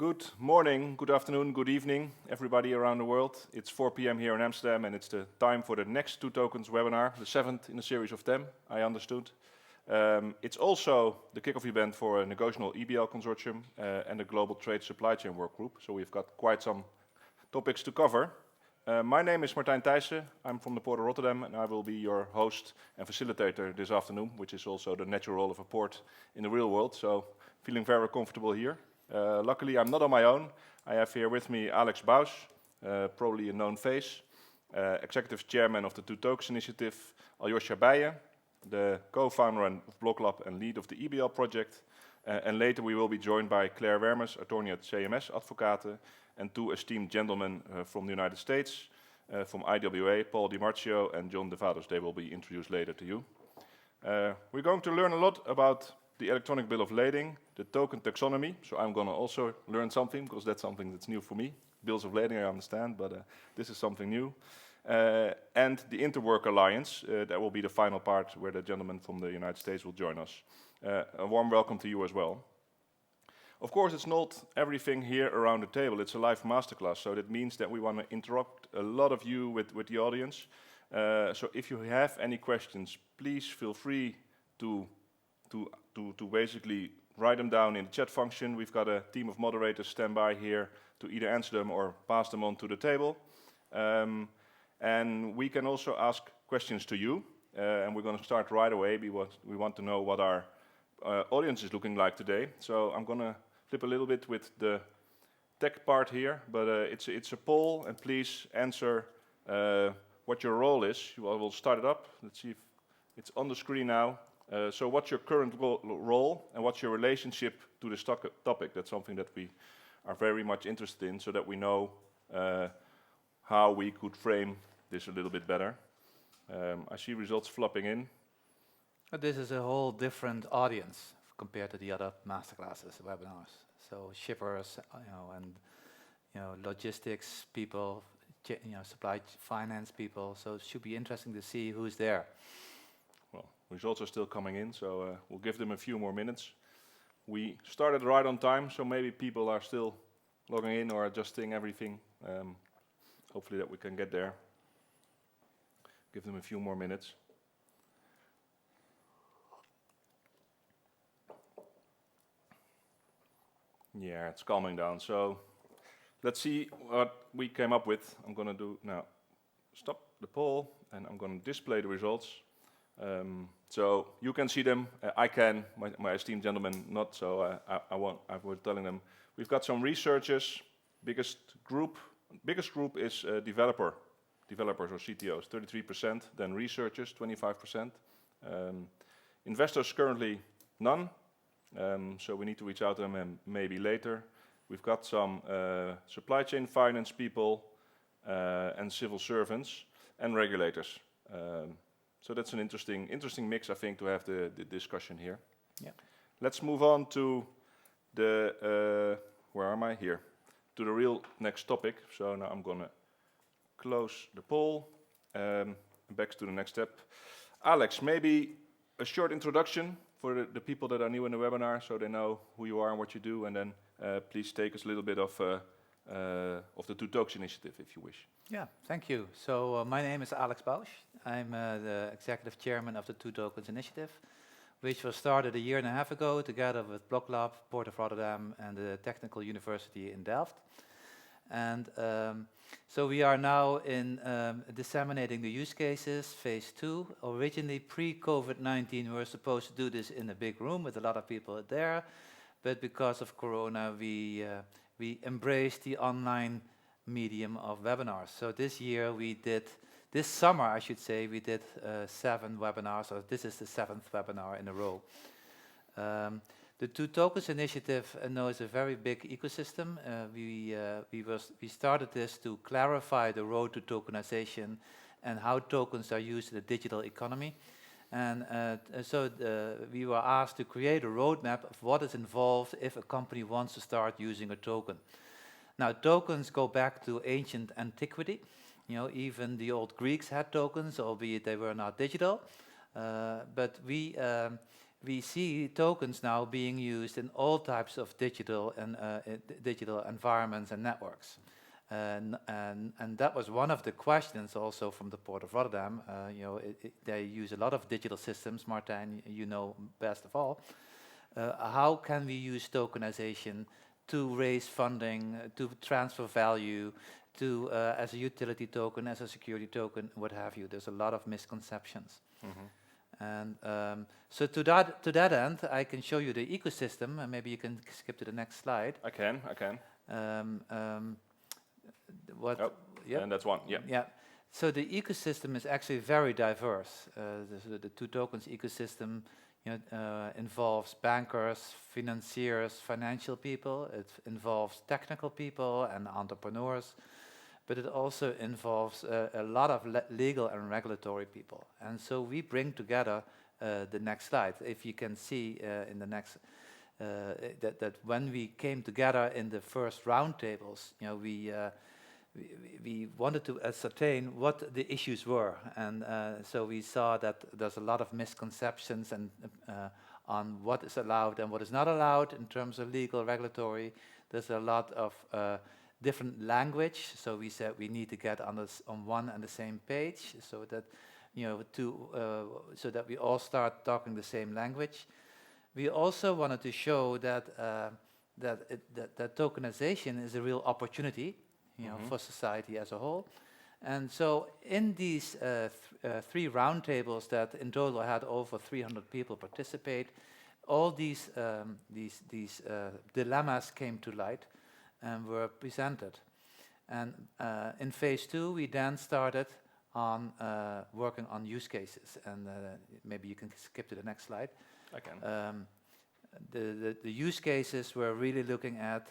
Good morning, good afternoon, good evening, everybody around the world. It's 4 p.m. here in Amsterdam, and it's the time for the next Two Tokens webinar, the 7th in a series of 10, I understood. It's also the kickoff event for a negotiable e-BL consortium and the Global Trade Supply Chain Work Group, so we've got quite some topics to cover. My name is Martijn Thijssen. I'm from the Port of Rotterdam, and I will be your host and facilitator this afternoon, which is also the natural role of a port in the real world, so feeling very comfortable here. Luckily, I'm not on my own. I have here with me Aljosja Beije, probably a known face, Executive Chairman of the Two Tokens Initiative, Aljosja Beije, the co-founder of Blocklab and lead of the e-BL project, and later we will be joined by Claire Wermers, attorney at CMS Advocaten, and two esteemed gentlemen from the United States, from IWA, Paul DiMarcio and John Devados. They will be introduced later to you. We're going to learn a lot about the electronic bill of lading, the token taxonomy, so I'm going to also learn something, because that's something that's new for me. Bills of lading, I understand, but this is something new. And the InterWork Alliance, that will be the final part where the gentleman from the United States will join us. A warm welcome to you as well. Of course, it's not everything here around the table, it's a live masterclass, so that means that we want to interrupt a lot of you with the audience. So if you have any questions, please feel free to basically write them down in the chat function. We've got a team of moderators stand by here to either answer them or pass them on to the table. And we can also ask questions to you, and we're going to start right away. We want to know what our audience is looking like today. So I'm going to flip a little bit with the tech part here, but it's a poll, and please answer what your role is. We'll start it up. Let's see if it's on the screen now. So what's your current role and what's your relationship to this topic? That's something that we are very much interested in, so that we know how we could frame this a little bit better. I see results flopping in. This is a whole different audience compared to the other masterclasses, webinars. So shippers, and logistics people, supply finance people. So it should be interesting to see who's there. Well, results are still coming in, so we'll give them a few more minutes. We started right on time, so maybe people are still logging in or adjusting everything. Hopefully that we can get there. Give them a few more minutes. Yeah, it's calming down. So let's see what we came up with. I'm going to do now, stop the poll, and I'm going to display the results. So you can see them. I can. My esteemed gentleman not. So I won't. I was telling them we've got some researchers. Biggest group is developers or CTOs, 33%. Then researchers, 25%. Investors currently none. So we need to reach out to them and maybe later. We've got some supply chain finance people and civil servants and regulators. So that's an interesting mix, I think, to have the discussion here. Yeah. Let's move on to the, where am I? Here. To the real next topic. So now I'm going to close the poll. Back to the next step. Alex, maybe a short introduction for the people that are new in the webinar, so they know who you are and what you do, and then please take us a little bit of the Two Tokens Initiative, if you wish. Yeah, thank you. So my name is Aljosja Beije. I'm the Executive Chairman of the Two Tokens Initiative, which was started a year and a half ago together with Blocklab, Port of Rotterdam, and the Technical University in Delft. And so we are now in disseminating the use cases, phase 2. Originally, pre-COVID-19, we were supposed to do this in a big room with a lot of people there, but because of Corona, we embraced the online medium of webinars. So this summer, I should say, we did 7 webinars, so this is the 7th webinar in a row. The Two Tokens Initiative is a very big ecosystem. We started this to clarify the road to tokenization and how tokens are used in the digital economy. And so we were asked to create a roadmap of what is involved if a company wants to start using a token. Now, tokens go back to ancient antiquity. Even the old Greeks had tokens, albeit they were not digital. But we we see tokens now being used in all types of digital and digital environments and networks. And that was one of the questions also from the Port of Rotterdam. They use a lot of digital systems. Martijn, you know best of all. How can we use tokenization to raise funding, to transfer value, to as a utility token, as a security token, what have you? There's a lot of misconceptions. And so to that end, I can show you the ecosystem, and maybe you can skip to the next slide. I can. Yep. And that's one. Yeah. Yeah. So the ecosystem is actually very diverse. The two tokens ecosystem involves bankers, financiers, financial people. It involves technical people and entrepreneurs, but it also involves a lot of legal and regulatory people. And so we bring together the next slide. If you can see in the next that when we came together in the first roundtables, we wanted to ascertain what the issues were, and so we saw that there's a lot of misconceptions and on what is allowed and what is not allowed in terms of legal, regulatory. There's a lot of different language, so we said we need to get on one and the same page, so that so that we all start talking the same language. We also wanted to show that that tokenization is a real opportunity, for society as a whole. And so in these three roundtables that in total had over 300 people participate, all these dilemmas came to light and were presented. And in phase 2, we then started on working on use cases. And maybe you can skip to the next slide. I can. The use cases were really looking at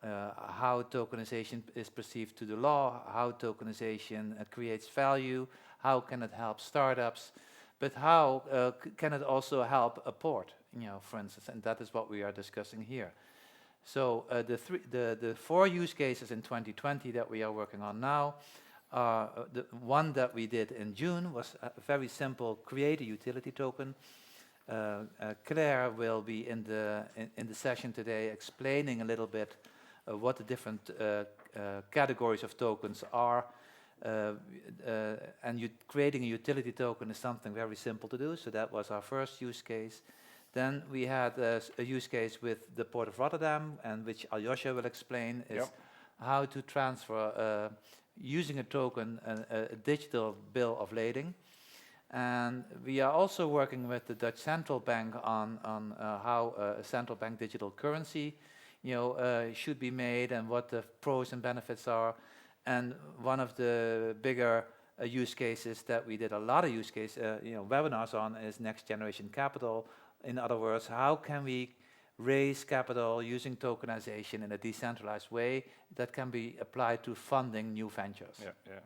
how tokenization is perceived to the law, how tokenization creates value, how can it help startups, but how can it also help a port, for instance, and that is what we are discussing here. So the 4 use cases in 2020 that we are working on now, the one that we did in June was very simple: create a utility token. Claire will be in the session today explaining a little bit what the different categories of tokens are, and creating a utility token is something very simple to do. So that was our first use case. Then we had a use case with the Port of Rotterdam, and which Aljosja will explain, is how to transfer using a token a digital bill of lading. And we are also working with the Dutch Central Bank on how a central bank digital currency should be made and what the pros and benefits are. And one of the bigger use cases that we did a lot of webinars on is next generation capital. In other words, how can we raise capital using tokenization in a decentralized way that can be applied to funding new ventures? Yeah.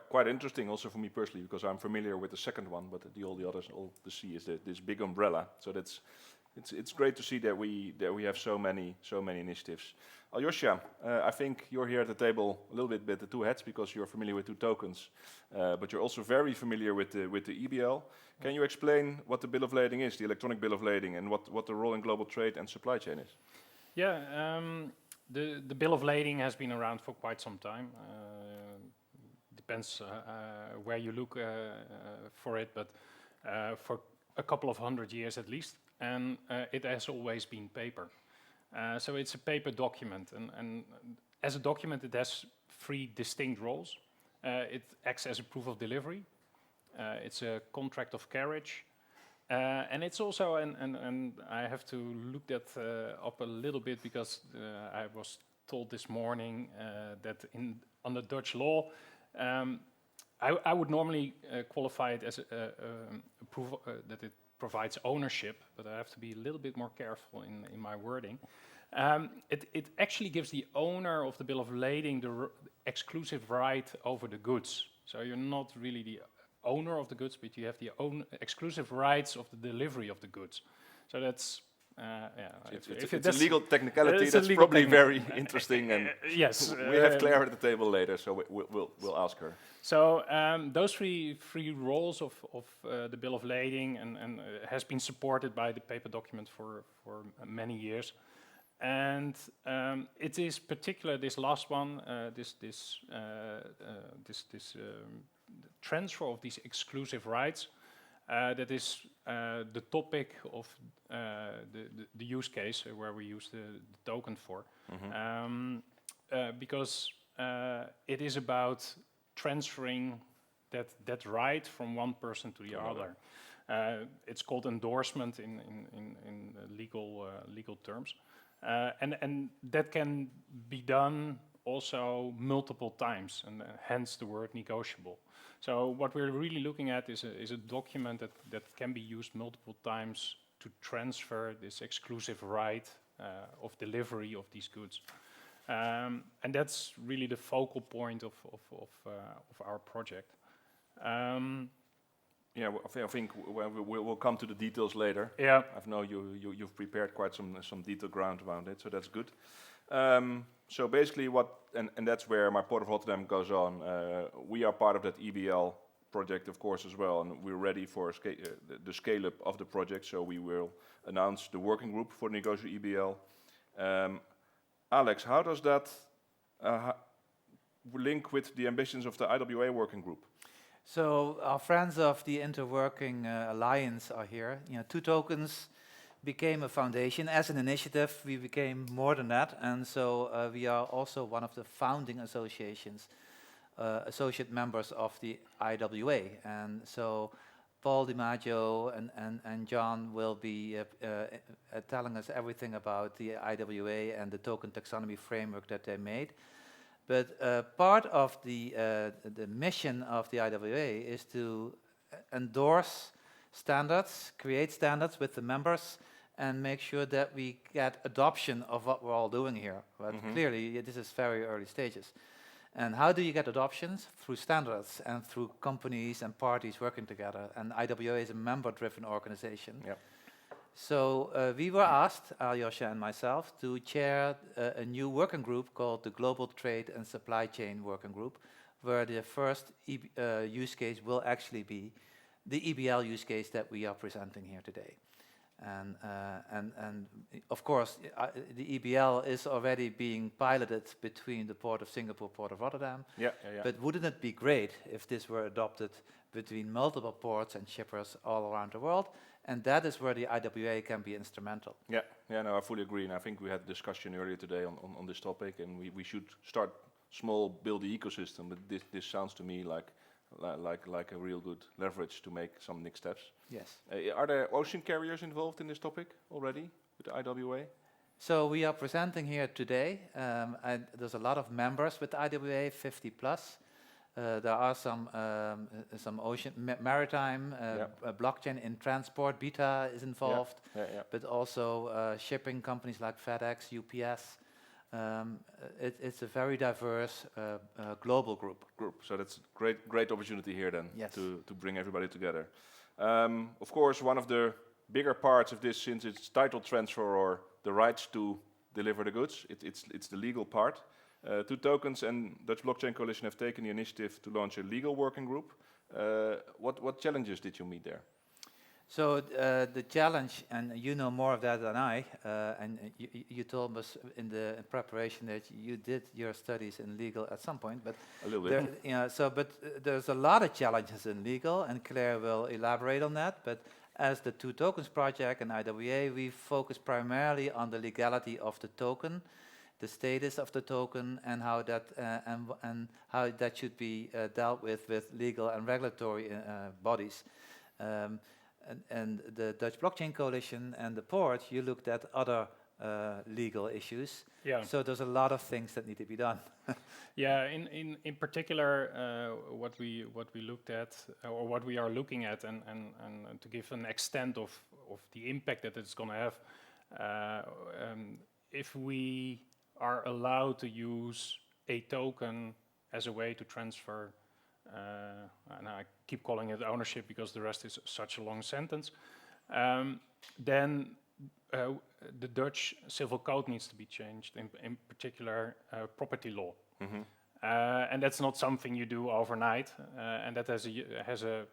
Quite interesting also for me personally, because I'm familiar with the second one, but all the others, all the C is this big umbrella. So it's great to see that we have so many initiatives. Aljosja, I think you're here at the table a little bit with the two hats because you're familiar with two tokens, but you're also very familiar with the eBL. Can you explain what the bill of lading is, the electronic bill of lading, and what the role in global trade and supply chain is? Yeah, the bill of lading has been around for quite some time. Depends where you look for it, but for a couple of 100 years at least, and it has always been paper. So it's a paper document, and as a document it has 3 distinct roles. It acts as a proof of delivery, it's a contract of carriage, and it's also, and I have to look that up a little bit because I was told this morning that under Dutch law, I would normally qualify it as a proof that it provides ownership, but I have to be a little bit more careful in my wording. It actually gives the owner of the bill of lading the exclusive right over the goods. So you're not really the owner of the goods, but you have the exclusive rights of the delivery of the goods. So that's It's a legal technicality it's a that's legal probably techni- very interesting, and yes, we have Claire at the table later, so we'll ask her. So those three roles of the bill of lading and has been supported by the paper document for many years, and it is particular this last one, this transfer of these exclusive rights. That is the topic of the use case where we use the token for, because it is about transferring that right from one person to the other. It's called endorsement in legal terms, and that can be done also multiple times, and hence the word negotiable. So what we're really looking at is a document that can be used multiple times to transfer this exclusive right of delivery of these goods. And that's really the focal point of our project. Yeah, I think we'll come to the details later. Yeah. I know you've prepared quite some detailed ground around it, so that's good. So basically and that's where my Port of Rotterdam goes on. We are part of that eBL project, of course, as well, and we're ready for the scale-up of the project, so we will announce the working group for Negotiate eBL. Alex, how does that link with the ambitions of the IWA working group? So our friends of the InterWorking Alliance are here. You know, 2 Tokens became a foundation. As an initiative, we became more than that, and so we are also one of the founding associations, associate members of the IWA. And so Paul DiMaggio and John will be telling us everything about the IWA and the Token Taxonomy Framework that they made. But part of the mission of the IWA is to endorse standards, create standards with the members, and make sure that we get adoption of what we're all doing here. But clearly, this is very early stages. And how do you get adoptions? Through standards and through companies and parties working together. And IWA is a member-driven organization. Yep. So we were asked, Aljosja and myself, to chair a new working group called the Global Trade and Supply Chain Working Group, where the first use case will actually be the eBL use case that we are presenting here today. And of course, the eBL is already being piloted between the Port of Singapore, Port of Rotterdam. Yeah. But wouldn't it be great if this were adopted between multiple ports and shippers all around the world? And that is where the IWA can be instrumental. Yeah, no, I fully agree, and I think we had a discussion earlier today on this topic, and we should start small, build the ecosystem. But this sounds to me like a real good leverage to make some next steps. Yes. Are there ocean carriers involved in this topic already with the IWA? So we are presenting here today. And there's a lot of members with the IWA, 50 plus. There are some ocean, maritime, blockchain in transport. Beta is involved, but also shipping companies like FedEx, UPS. It's a very diverse global group. So that's great opportunity here then. Yes. To bring everybody together. Of course, one of the bigger parts of this, since it's title transfer or the rights to deliver the goods, it's the legal part. 2 Tokens and Dutch Blockchain Coalition have taken the initiative to launch a legal working group. What challenges did you meet there? So the challenge, and you know more of that than I, and you told us in the preparation that you did your studies in legal at some point, but a little bit. But there's a lot of challenges in legal, and Claire will elaborate on that. But as the 2 Tokens project and IWA, we focus primarily on the legality of the token, the status of the token, and how that and how that should be dealt with legal and regulatory bodies. And the Dutch Blockchain Coalition and the port, you looked at other legal issues. Yeah. So there's a lot of things that need to be done. Yeah. In particular, what we looked at, or what we are looking at, and to give an extent of the impact that it's going to have, if we are allowed to use a token as a way to transfer. And I keep calling it ownership because the rest is such a long sentence, then the Dutch civil code needs to be changed, in particular property law. And that's not something you do overnight, and that has a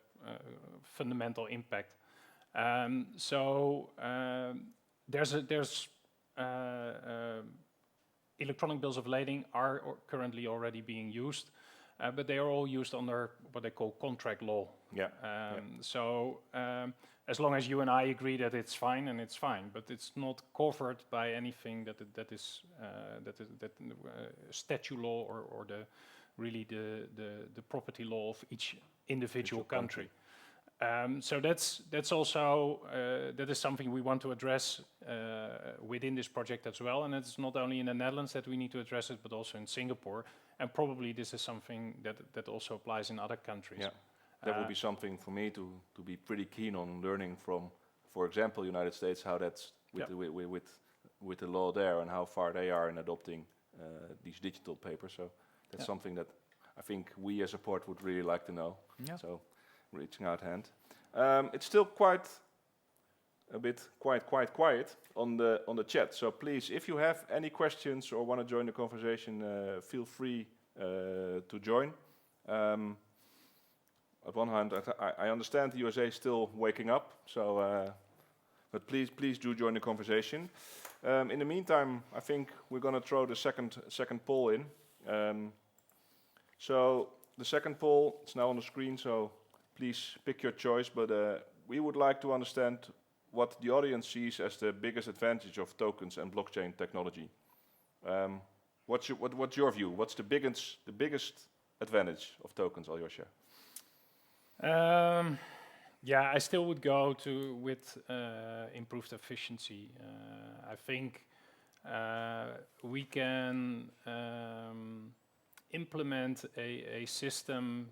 fundamental impact. There's electronic bills of lading are currently already being used, but they are all used under what they call contract law. As long as you and I agree that it's fine, and it's fine, but it's not covered by anything that is statute law or the property law of each individual country. That's also that is something we want to address within this project as well, and it's not only in the Netherlands that we need to address it, but also in Singapore, and probably this is something that also applies in other countries. That would be something for me to be pretty keen on learning from, for example, United States, how that's with the law there and how far they are in adopting these digital papers. So that's something that I think we as a port would really like to know. So reaching out hand. It's still quite quiet on the chat. So please, if you have any questions or want to join the conversation, feel free to join. At one hand, I understand the USA is still waking up, so but please do join the conversation. In the meantime, I think we're going to throw the second poll in. So the second poll is now on the screen, so please pick your choice. But we would like to understand what the audience sees as the biggest advantage of tokens and blockchain technology. What's your view? What's the biggest advantage of tokens, Aljosja? I still would go with improved efficiency. I think we can implement a system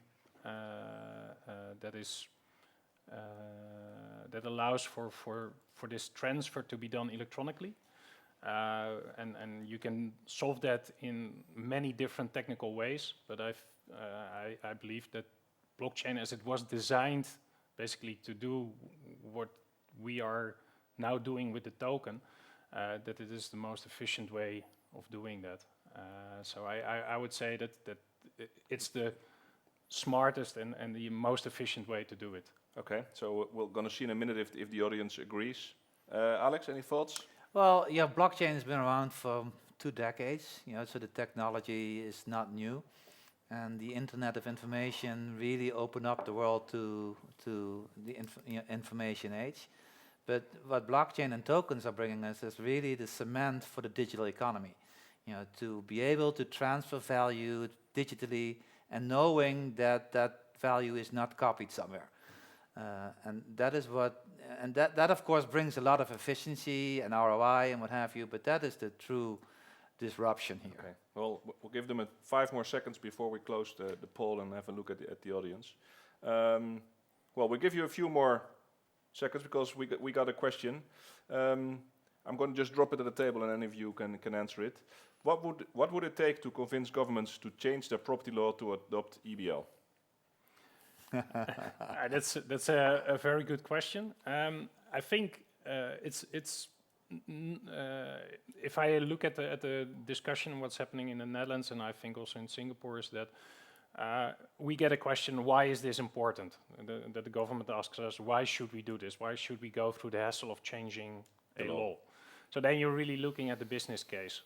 that allows for this transfer to be done electronically, and you can solve that in many different technical ways. But I believe that blockchain, as it was designed basically to do what we are now doing with the token, that it is the most efficient way of doing that. So I would say that it's the smartest and the most efficient way to do it. Okay, so we're going to see in a minute if the audience agrees. Alex, any thoughts? Well, blockchain has been around for 2 decades, so the technology is not new. And the Internet of Information really opened up the world to the information age. But what blockchain and tokens are bringing us is really the cement for the digital economy. To be able to transfer value digitally and knowing that value is not copied somewhere. And that is that of course brings a lot of efficiency and ROI and what have you, but that is the true disruption here. Okay. Well, we'll give them 5 more seconds before we close the poll and have a look at the audience. Well, we'll give you a few more seconds because we got a question. I'm going to just drop it at the table and any of you can answer it. What would it take to convince governments to change their property law to adopt eBL? That's a very good question. I think if I look at the discussion, what's happening in the Netherlands, and I think also in Singapore, is that we get a question: why is this important? That the government asks us, why should we do this? Why should we go through the hassle of changing a law? So then you're really looking at the business case.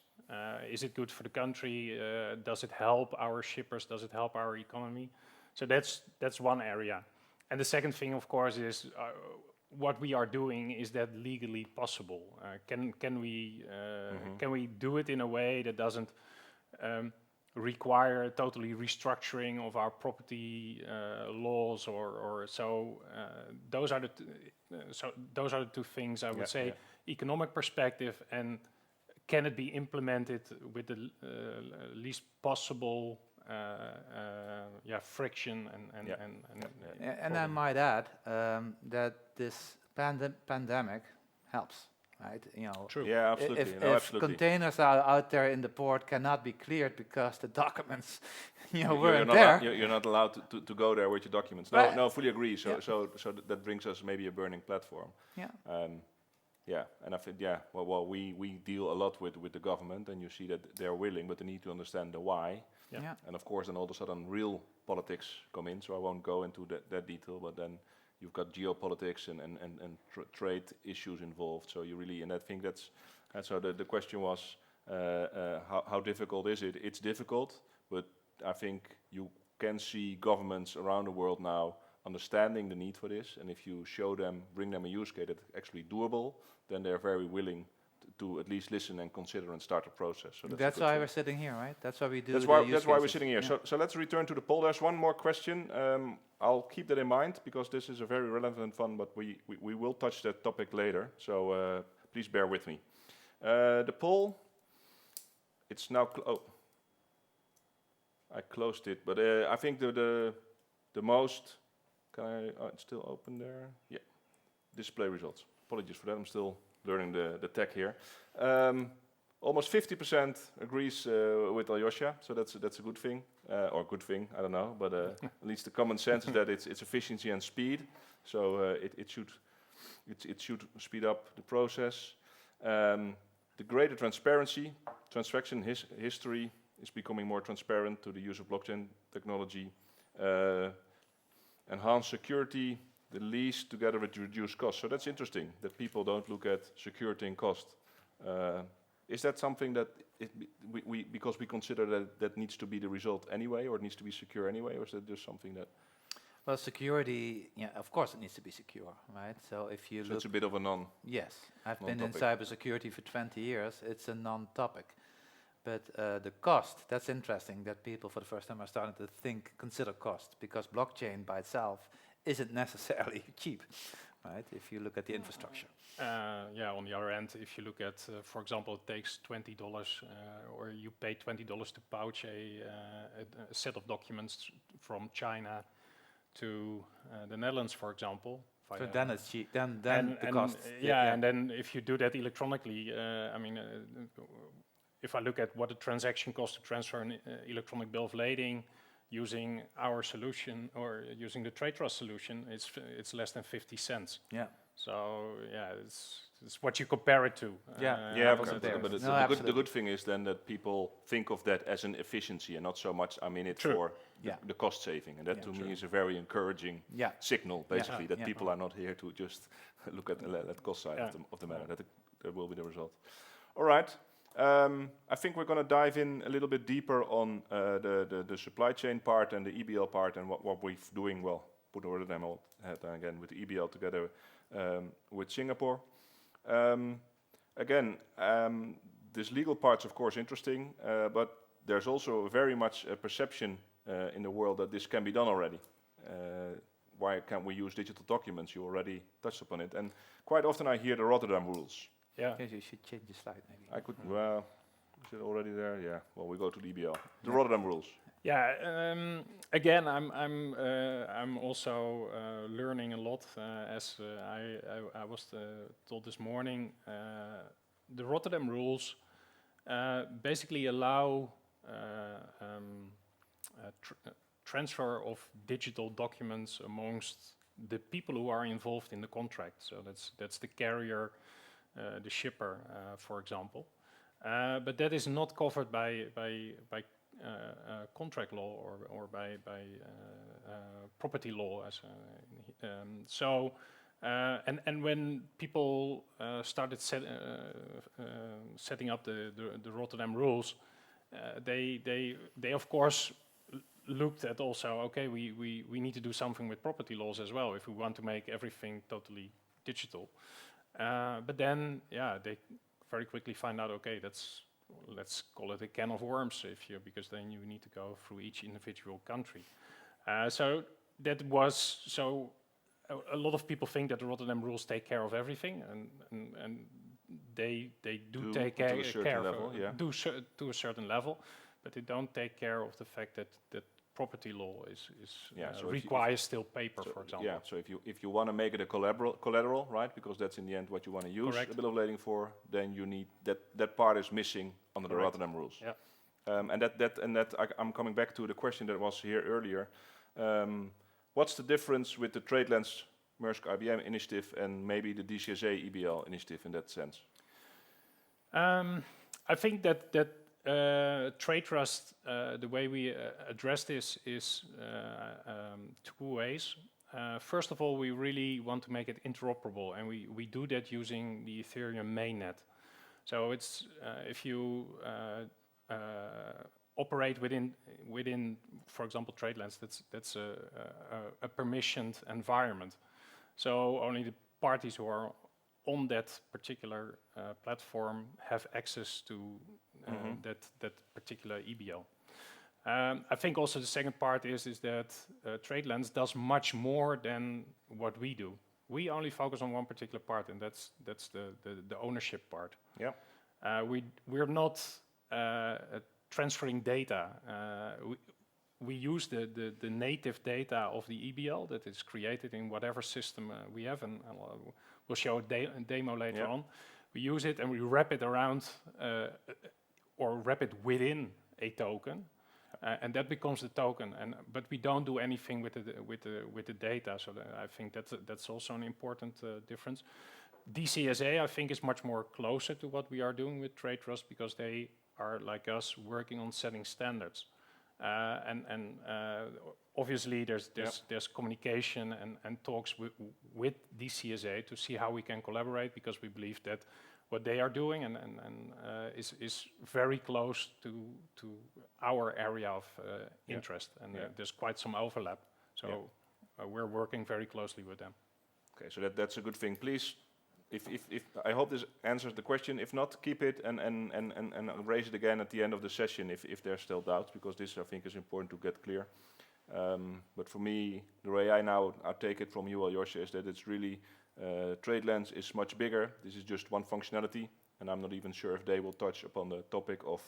Is it good for the country? Does it help our shippers? Does it help our economy? So that's one area. And the second thing, of course, is what we are doing, is that legally possible? Can we do it in a way that doesn't require totally restructuring of our property laws or so? Those are the 2 things I would say. Yeah. Economic perspective, and can it be implemented with the least possible friction and I might add that this pandemic helps, right? True. Yeah, absolutely. If containers are out there in the port cannot be cleared because the documents, weren't there. You're not allowed to go there with your documents. No, fully agree. So that brings us maybe a burning platform. Yeah. Yeah, and I think, we deal a lot with the government, and you see that they're willing, but they need to understand the why. Yeah. And of course, then all of a sudden, real politics come in, so I won't go into that detail, but then you've got geopolitics and trade issues involved, so you really, and I think that's, and so the question was, how difficult is it? It's difficult, but I think you can see governments around the world now understanding the need for this, and if you show them, bring them a use case that's actually doable, then they're very willing to at least listen and consider and start a process. So That's why we're sitting here, right? That's why we do. That's why we're sitting here. So let's return to the poll. There's one more question. I'll keep that in mind because this is a very relevant one, but we will touch that topic later. So please bear with me. The poll. It's now. I closed it, but I think the most. Can I? Oh, it's still open there. Yeah. Display results. Apologies for that. I'm still learning the tech here. Almost 50% agrees with Aljosja, so that's a good thing, or good thing, I don't know, but at least the common sense is that it's efficiency and speed, so it should speed up the process. The greater transparency, transaction history is becoming more transparent to the use of blockchain technology. Enhanced security, the least together with reduced cost. So that's interesting, that people don't look at security and cost. Is that something that, because we consider that needs to be the result anyway, or it needs to be secure anyway, or is that just something that... Well, security, yeah, of course it needs to be secure, right? So if you look... it's a bit of a non... Yes, I've been in cybersecurity for 20 years. It's a non-topic. But the cost, that's interesting, that people for the first time are starting to consider cost, because blockchain by itself isn't necessarily cheap, right? If you look at the infrastructure. On the other end, if you look at, for example, it takes $20, or you pay $20 to pouch a set of documents from China to the Netherlands, for example. So then it's cheap. Then the cost. And then if you do that electronically, if I look at what the transaction costs to transfer an electronic bill of lading, using our solution or using the TradeTrust solution, it's less than 50 cents. Yeah. So yeah, it's what you compare it to. But the good thing is then that people think of that as an efficiency and not so much. I mean, it's for the cost saving, and that to me is a very encouring signal, basically, that people are not here to just look at the cost side of the matter. That will be the result. All right. I think we're going to dive in a little bit deeper on the supply chain part and the e-BL part and what we're doing. Well, put Rotterdam again with the e-BL together with Singapore. This legal part's of course interesting, but there's also very much a perception in the world that this can be done already. Why can't we use digital documents? You already touched upon it, and quite often I hear the Rotterdam Rules. Yeah. You should change the slide maybe. I could, well, is it already there? Yeah. Well, we go to the eBL. The Rotterdam Rules. Yeah. Again, I'm also learning a lot. As I was told this morning, the Rotterdam Rules basically allow transfer of digital documents amongst the people who are involved in the contract. So that's the carrier, the shipper, for example. But that is not covered by contract law or by property law. And when people started setting up the Rotterdam Rules, they of course looked at also, okay, we need to do something with property laws as well if we want to make everything totally digital. But then, they very quickly find out, okay, let's call it a can of worms, because then you need to go through each individual country. So a lot of people think that the Rotterdam Rules take care of everything, and they do take care to a certain level, but they don't take care of the fact that property law so requires still paper, for example. Yeah, so if you want to make it a collateral, right, because that's in the end what you want to use a bill of lading for, then you need that part is missing under the Rotterdam Rules. Yeah. I'm coming back to the question that was here earlier. What's the difference with the TradeLens Maersk IBM initiative and maybe the DCSA eBL initiative in that sense? I think that TradeTrust, the way we address this is two ways. First of all, we really want to make it interoperable, and we do that using the Ethereum mainnet. So it's if you operate within, for example, TradeLens, that's a permissioned environment. So only the parties who are on that particular platform have access to that particular eBL. I think also the second part is that TradeLens does much more than what we do. We only focus on one particular part, and that's the ownership part. Yeah. We're not transferring data. We use the native data of the eBL that is created in whatever system we have, and we'll show a demo later on. We use it and we wrap it around or wrap it within a token, and that becomes the token. But we don't do anything with the data. So I think that's also an important difference. DCSA, I think, is much more closer to what we are doing with TradeTrust because they are like us working on setting standards. Obviously there's communication and talks with DCSA to see how we can collaborate, because we believe that what they are doing is very close to our area of interest, and there's quite some overlap. So we're working very closely with them. Okay, so that's a good thing. Please, if I hope this answers the question. If not, keep it and raise it again at the end of the session if there's still doubts, because this I think is important to get clear. But for me, the way I take it from you, Aljosja, is that it's really TradeLens is much bigger. This is just one functionality, and I'm not even sure if they will touch upon the topic of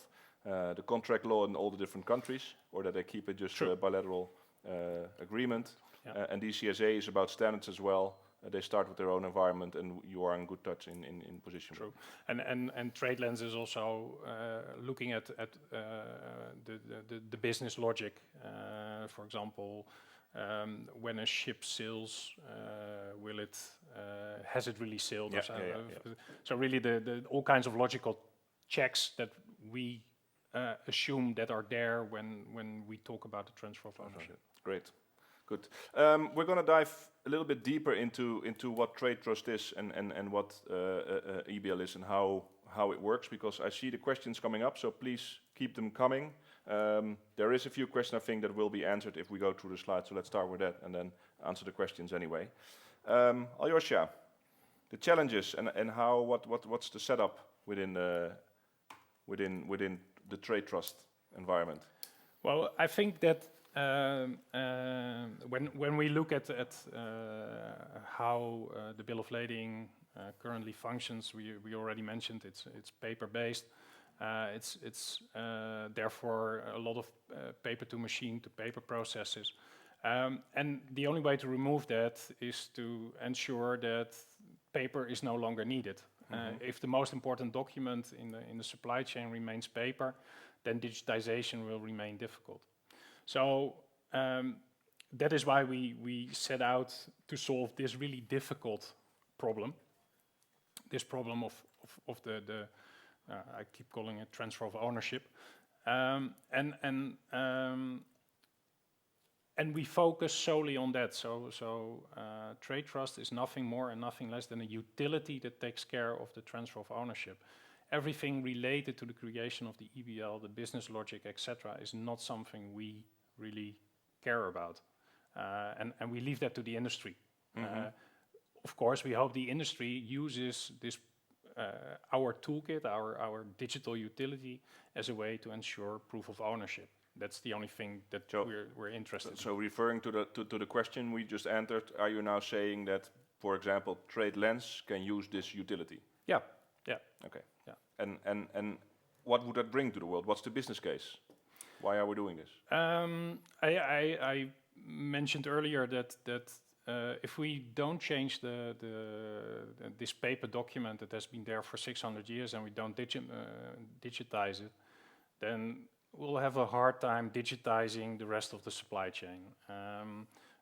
the contract law in all the different countries, or that they keep it just a bilateral agreement. Yeah. And DCSA is about standards as well. They start with their own environment, and you are in good touch in position. True, and TradeLens is also looking at the business logic. For example, when a ship sails, has it really sailed? So really, all kinds of logical checks that we assume that are there when we talk about the transfer of ownership. Great. Good. We're going to dive a little bit deeper into what TradeTrust is and what eBL is and how it works, because I see the questions coming up, so please keep them coming. There is a few questions I think that will be answered if we go through the slides, so let's start with that and then answer the questions anyway. Aljosja, the challenges and what's the setup within the TradeTrust environment? Well, I think that when we look at how the bill of lading currently functions, we already mentioned it's paper based. It's therefore a lot of paper to machine to paper processes, and the only way to remove that is to ensure that paper is no longer needed. If the most important document in the supply chain remains paper, then digitization will remain difficult. So that is why we set out to solve this really difficult problem. This problem of the I keep calling it transfer of ownership, and we focus solely on that. So TradeTrust is nothing more and nothing less than a utility that takes care of the transfer of ownership. Everything related to the creation of the eBL, the business logic, etc., is not something we really care about, and we leave that to the industry. Of course, we hope the industry uses this our toolkit, our digital utility, as a way to ensure proof of ownership. That's the only thing that we're interested in. So referring to the question we just answered, are you now saying that, for example, TradeLens can use this utility? Yeah. Yeah. Okay. Yeah. And what would that bring to the world? What's the business case? Why are we doing this? I mentioned earlier that if we don't change this paper document that has been there for 600 years and we don't digitize it, then we'll have a hard time digitizing the rest of the supply chain.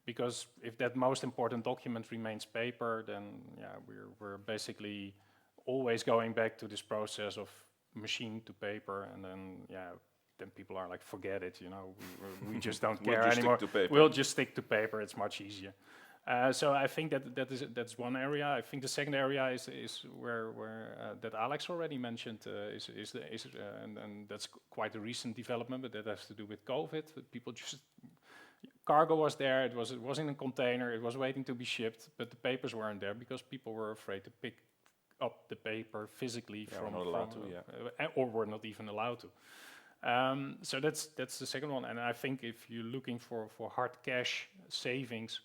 because if that most important document remains paper, then yeah, we're basically always going back to this process of machine to paper, and then people are like, forget it, we just don't We'll care just anymore. stick to paper. We'll just stick to paper. It's much easier. So I think that's one area. I think the second area is where that Alex already mentioned and that's quite a recent development, but that has to do with COVID. People just cargo was there. It was in a container. It was waiting to be shipped, but the papers weren't there because people were afraid to pick up the paper physically or were not even allowed to. So that's the second one. And I think if you're looking for hard cash savings,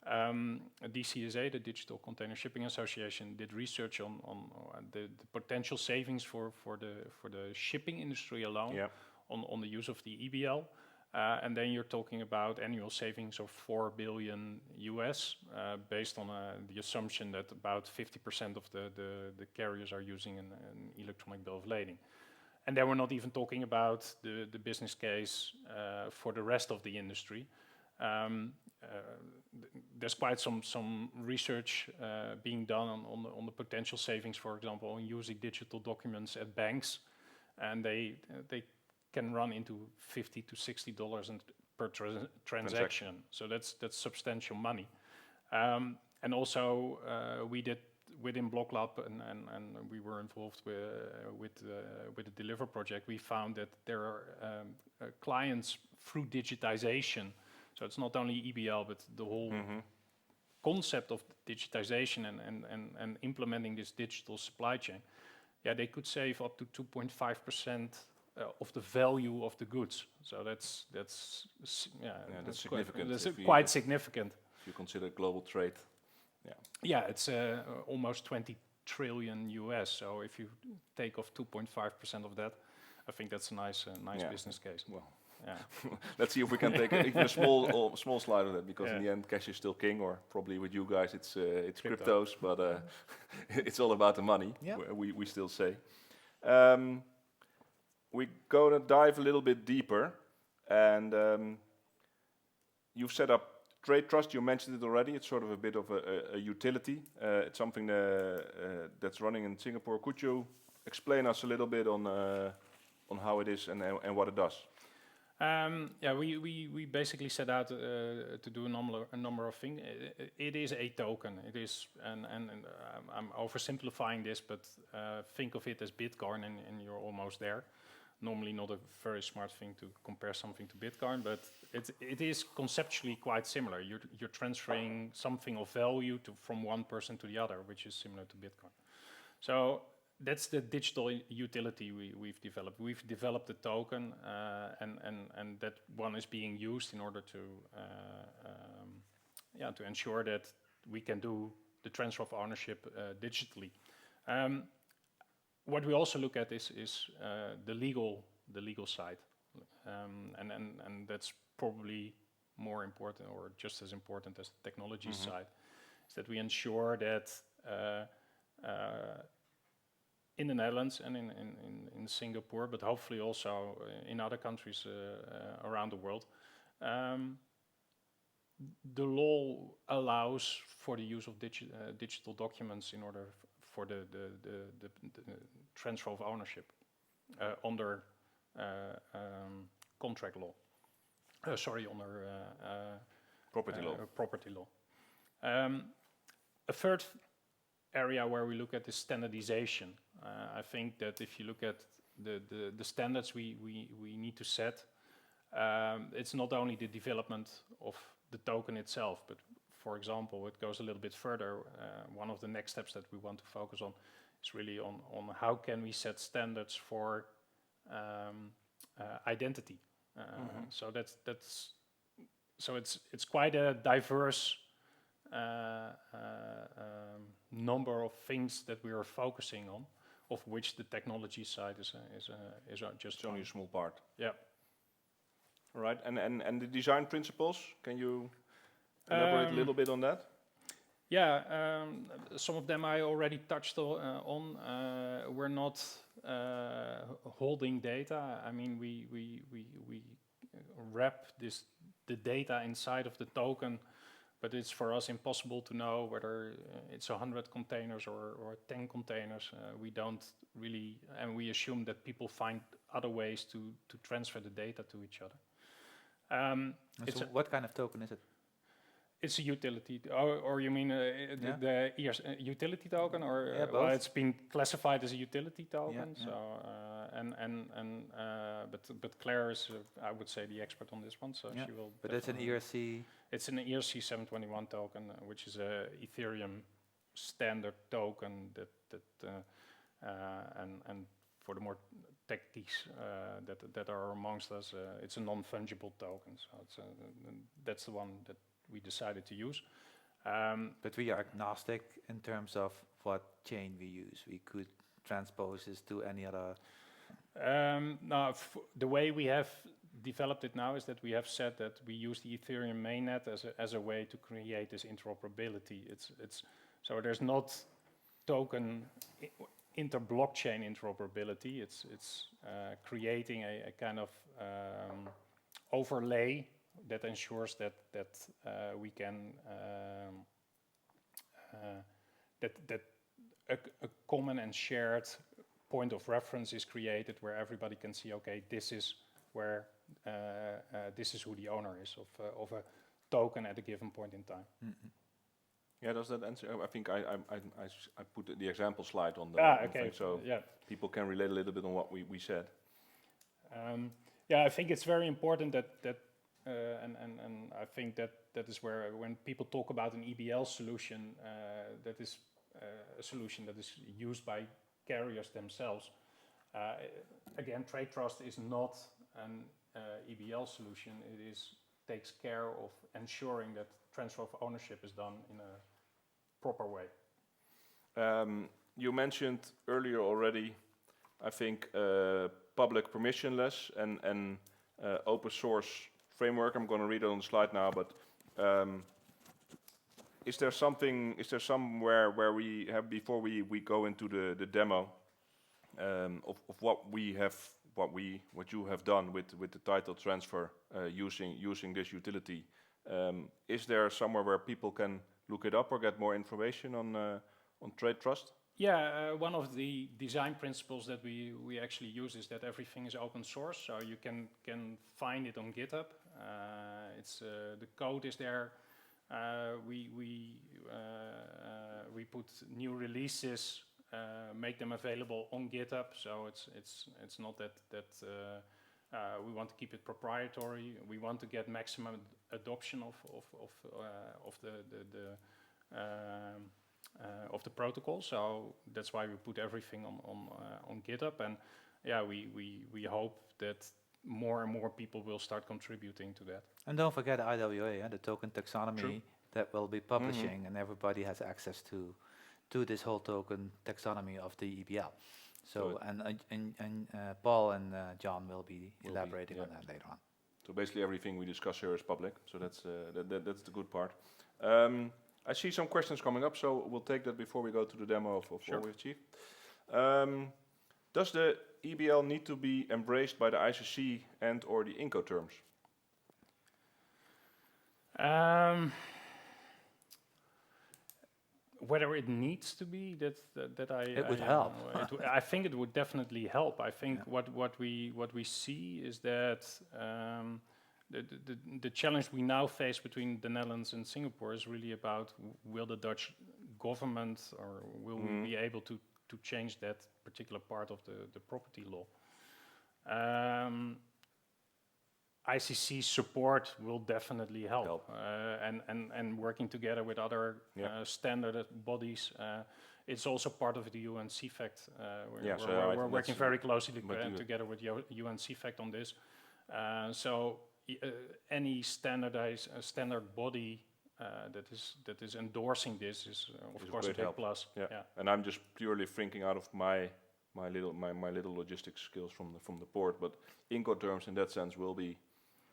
DCSA, the Digital Container Shipping Association, did research on the potential savings for the shipping industry alone on the use of the eBL. And then you're talking about annual savings of $4 billion US, based on the assumption that about 50% of the carriers are using an electronic bill of lading. And then we're not even talking about the business case for the rest of the industry. There's quite some research being done on the potential savings, for example, on using digital documents at banks, and they can run into $50 to $60 per transaction. So that's substantial money. And also we did within Blocklab, and we were involved with the Deliver project. We found that there are clients through digitization. So it's not only eBL, but the whole concept of digitization and implementing this digital supply chain. Yeah, they could save up to 2.5% of the value of the goods. So that's significant. That's quite significant. If you consider global trade. Yeah, it's almost 20 trillion US. So if you take off 2.5% of that, I think that's a nice business case. Well. Yeah. Let's see if we can take even a small slide of that, because in the end, cash is still king, or probably with you guys, it's cryptos, but it's all about the money. We still say. We're gonna dive a little bit deeper, and you've set up TradeTrust. You mentioned it already. It's sort of a bit of a utility. It's something that's running in Singapore. Could you explain us a little bit on how it is and what it does? We basically set out to do a number of things. It is a token. It is, and I'm oversimplifying this, but think of it as Bitcoin, and you're almost there. Normally not a very smart thing to compare something to Bitcoin, but it is conceptually quite similar. You're transferring something of value from one person to the other, which is similar to Bitcoin. So that's the digital utility we've developed. We've developed a token, and that one is being used in order to ensure that we can do the transfer of ownership digitally. What we also look at is the legal side, and that's probably more important, or just as important as the technology side, is that we ensure that in the Netherlands and in Singapore, but hopefully also in other countries around the world, the law allows for the use of digital documents in order for the transfer of ownership under contract law. Under property law. A third area where we look at is standardization. I think that if you look at the standards we need to set, it's not only the development of the token itself, but for example, it goes a little bit further. One of the next steps that we want to focus on is really on how can we set standards for identity. So it's quite a diverse number of things that we are focusing on, of which the technology side is just only a small part. Yeah. All right, and the design principles, can you elaborate a little bit on that? Yeah, some of them I already touched on. We're not holding data. I mean, we wrap the data inside of the token but it's for us impossible to know whether it's 100 containers or 10 containers. We don't really, and we assume that people find other ways to transfer the data to each other. So what kind of token is it? It's a utility, or you mean the utility token, or Yeah, well, both. it's been classified as a utility token. Yeah, So, but Claire is, I would say, the expert on this one. So Yeah, she will. but it's an ERC. It's an ERC 721 token, which is a Ethereum standard token and for the more techies that are amongst us, it's a non-fungible token. So that's the one that we decided to use. But we are agnostic in terms of what chain we use. We could transpose this to any other. No, the way we have developed it now is that we have said that we use the Ethereum mainnet as a way to create this interoperability. It's so there's not token inter-blockchain interoperability. It's creating a kind of overlay that ensures that we can that a common and shared point of reference is created where everybody can see, okay, this is where this is who the owner is of a token at a given point in time. Mm-hmm. Yeah, does that answer? I think I put the example slide on the Okay. thing, so yeah. people can relate a little bit on what we said. Yeah, I think it's very important that and I think that is where when people talk about an eBL solution, that is a solution that is used by carriers themselves. Again, TradeTrust is not an eBL solution. It takes care of ensuring that transfer of ownership is done in a proper way. You mentioned earlier already, I think, public permissionless and open source framework. I'm going to read it on the slide now, but is there somewhere where we have, before we go into the demo of what you have done with the title transfer using this utility? Is there somewhere where people can look it up or get more information on TradeTrust? Yeah, one of the design principles that we actually use is that everything is open source, so you can find it on GitHub. It's the code is there. We put new releases, make them available on GitHub. So it's not that we want to keep it proprietary. We want to get maximum adoption of the protocol. So that's why we put everything on GitHub. And yeah, we hope that more and more people will start contributing to that. And don't forget IWA, the Token Taxonomy. True. That will be publishing, and everybody has access to this whole token taxonomy of the eBL. So and Paul and John will be elaborating on that later on. So basically everything we discuss here is public. So that's the good part. I see some questions coming up, so we'll take that before we go to the demo of what we've achieved. Does the eBL need to be embraced by the ICC and or the Incoterms? Whether it needs to be, it would help. I think it would definitely help. I think what we see is that the challenge we now face between the Netherlands and Singapore is really about will the Dutch government or will we be able to change that particular part of the property law. ICC support will definitely help. And working together with other standard bodies. It's also part of the UN CFACT. We're working very closely together with UN CFACT on this. So any standard body that is endorsing this is of course a big plus. Yeah. And I'm just purely thinking out of my little logistics skills from the port, but Incoterms in that sense will be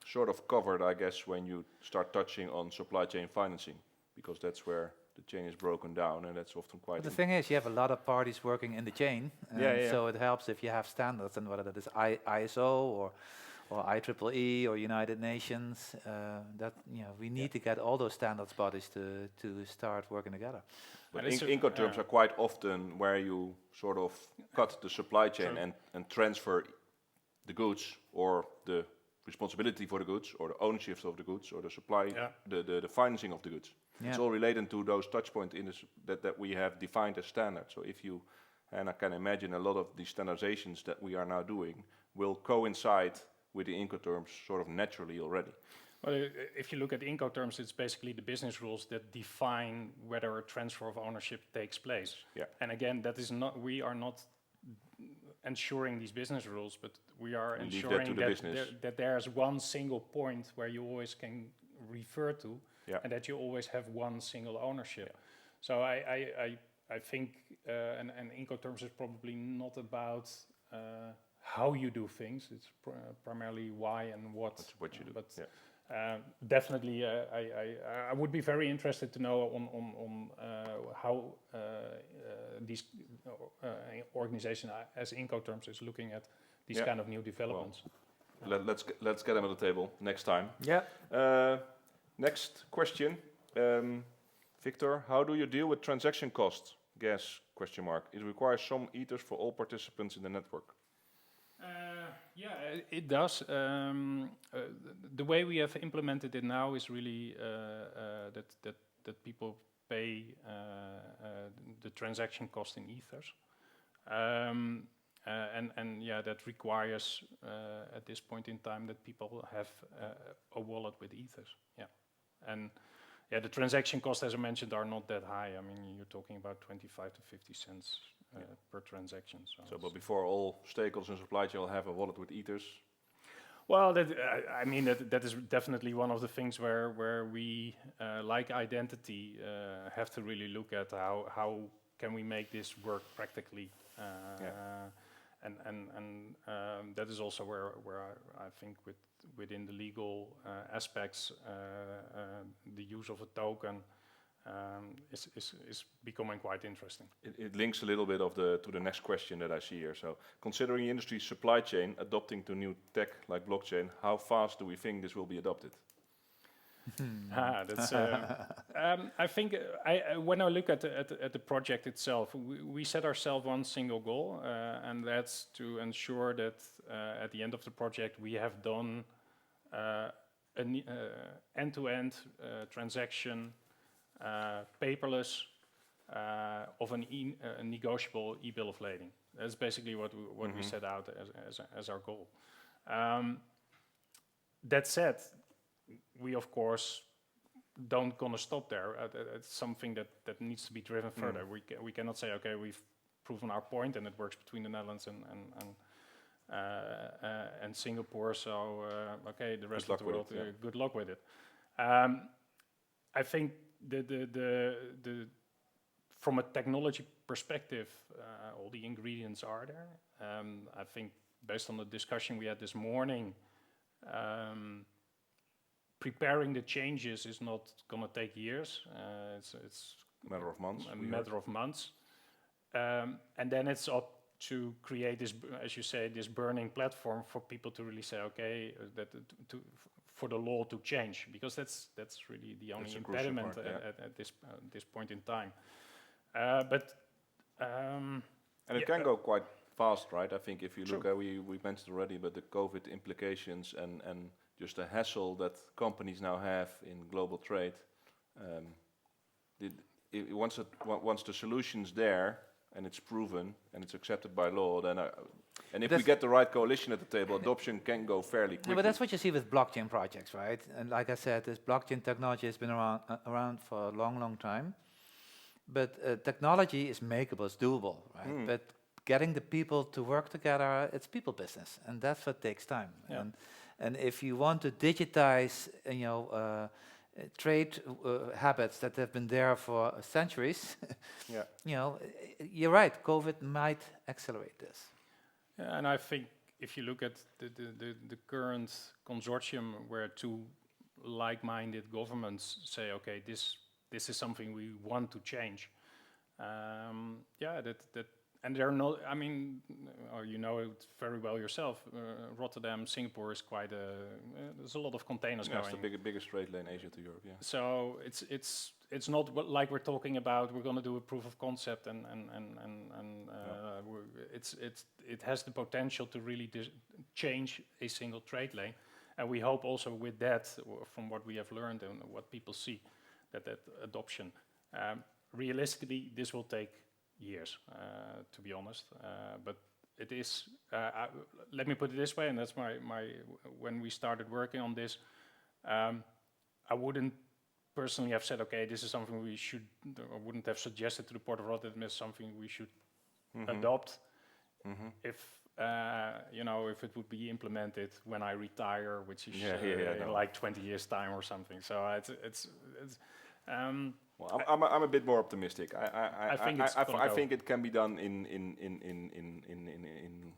sort of covered, I guess, when you start touching on supply chain financing, because that's where the chain is broken down, and that's often quite. But the thing is, you have a lot of parties working in the chain, so it helps if you have standards, and whether that is ISO or IEEE or United Nations. That we need to get all those standards bodies to start working together. But Incoterms are quite often where you sort of cut the supply chain and transfer the goods or the responsibility for the goods or the ownership of the goods or the supply, the financing of the goods. Yeah. It's all related to those touch points that we have defined as standards. So if you, and I can imagine a lot of the standardizations that we are now doing will coincide with the Incoterms sort of naturally already. Well, if you look at Incoterms, it's basically the business rules that define whether a transfer of ownership takes place. Yeah. And again, that is not, we are not ensuring these business rules, but we are ensuring that there's one single point where you always can refer to, and that you always have one single ownership. Yeah. So I think, and Incoterms is probably not about how you do things. It's primarily why and what. That's what you do. But definitely, I would be very interested to know on how these organization as Incoterms is looking at these kind of new developments. Well, let's get them on the table next time. Yeah. Next question, Victor. How do you deal with transaction costs? Gas ? It requires some ethers for all participants in the network. Yeah, it does. The way we have implemented it now is really that people pay the transaction cost in ethers, and yeah, that requires at this point in time that people have a wallet with ethers. Yeah, and yeah, the transaction costs, as I mentioned, are not that high. I mean, you're talking about 25 to 50 cents. Per transaction. But before all stakeholders in supply chain will have a wallet with ethers? Well, I mean, that is definitely one of the things where we, like identity, have to really look at how can we make this work practically. And that is also where I think within the legal aspects, the use of a token is becoming quite interesting. It links a little bit to the next question that I see here. So, considering the industry's supply chain adopting to new tech like blockchain, how fast do we think this will be adopted? That's. I think when I look at the project itself, we set ourselves one single goal, and that's to ensure that at the end of the project we have done an end-to-end transaction. Paperless of a negotiable e-bill of lading. That's basically what we set out as our goal. That said, we of course don't gonna stop there. It's something that needs to be driven further. We cannot say, okay, we've proven our point and it works between the Netherlands and Singapore. So okay, the rest of the world, good luck with it. I think the from a technology perspective, all the ingredients are there. I think based on the discussion we had this morning, preparing the changes is not going to take years. It's a matter of months. A matter of months, and then it's up to create this, as you say, this burning platform for people to really say, okay, for the law to change, because that's really the only impediment at this point in time. And it can go quite fast, right? I think if you look at, we mentioned already, but the COVID implications and just the hassle that companies now have in global trade. Once the solution's there and it's proven and it's accepted by law, then and if we get the right coalition at the table, adoption can go fairly quickly. Yeah, but that's what you see with blockchain projects, right? And like I said, this blockchain technology has been around for a long, long time. But technology is makeable, it's doable, right? But getting the people to work together, it's people business, and that's what takes time. Yeah. And if you want to digitize, trade habits that have been there for centuries, you're right. COVID might accelerate this. Yeah, and I think if you look at the current consortium, where two like-minded governments say, okay, this is something we want to change. That And they're not, I mean, you know it very well yourself. Rotterdam, Singapore is quite there's a lot of containers going. It's the biggest trade lane, Asia to Europe, yeah. So it's not like we're talking about, we're going to do a proof of concept and it has the potential to really change a single trade lane. And we hope also with that, from what we have learned and what people see, that adoption, realistically, this will take years, to be honest. But it is, let me put it this way, and that's when we started working on this, I wouldn't personally have said, okay, this is something we should, or wouldn't have suggested to the Port of Rotterdam as something we should adopt. If you know, if it would be implemented when I retire, which is in like 20 years time or something. So it's well, I'm a bit more optimistic. I think it can be done in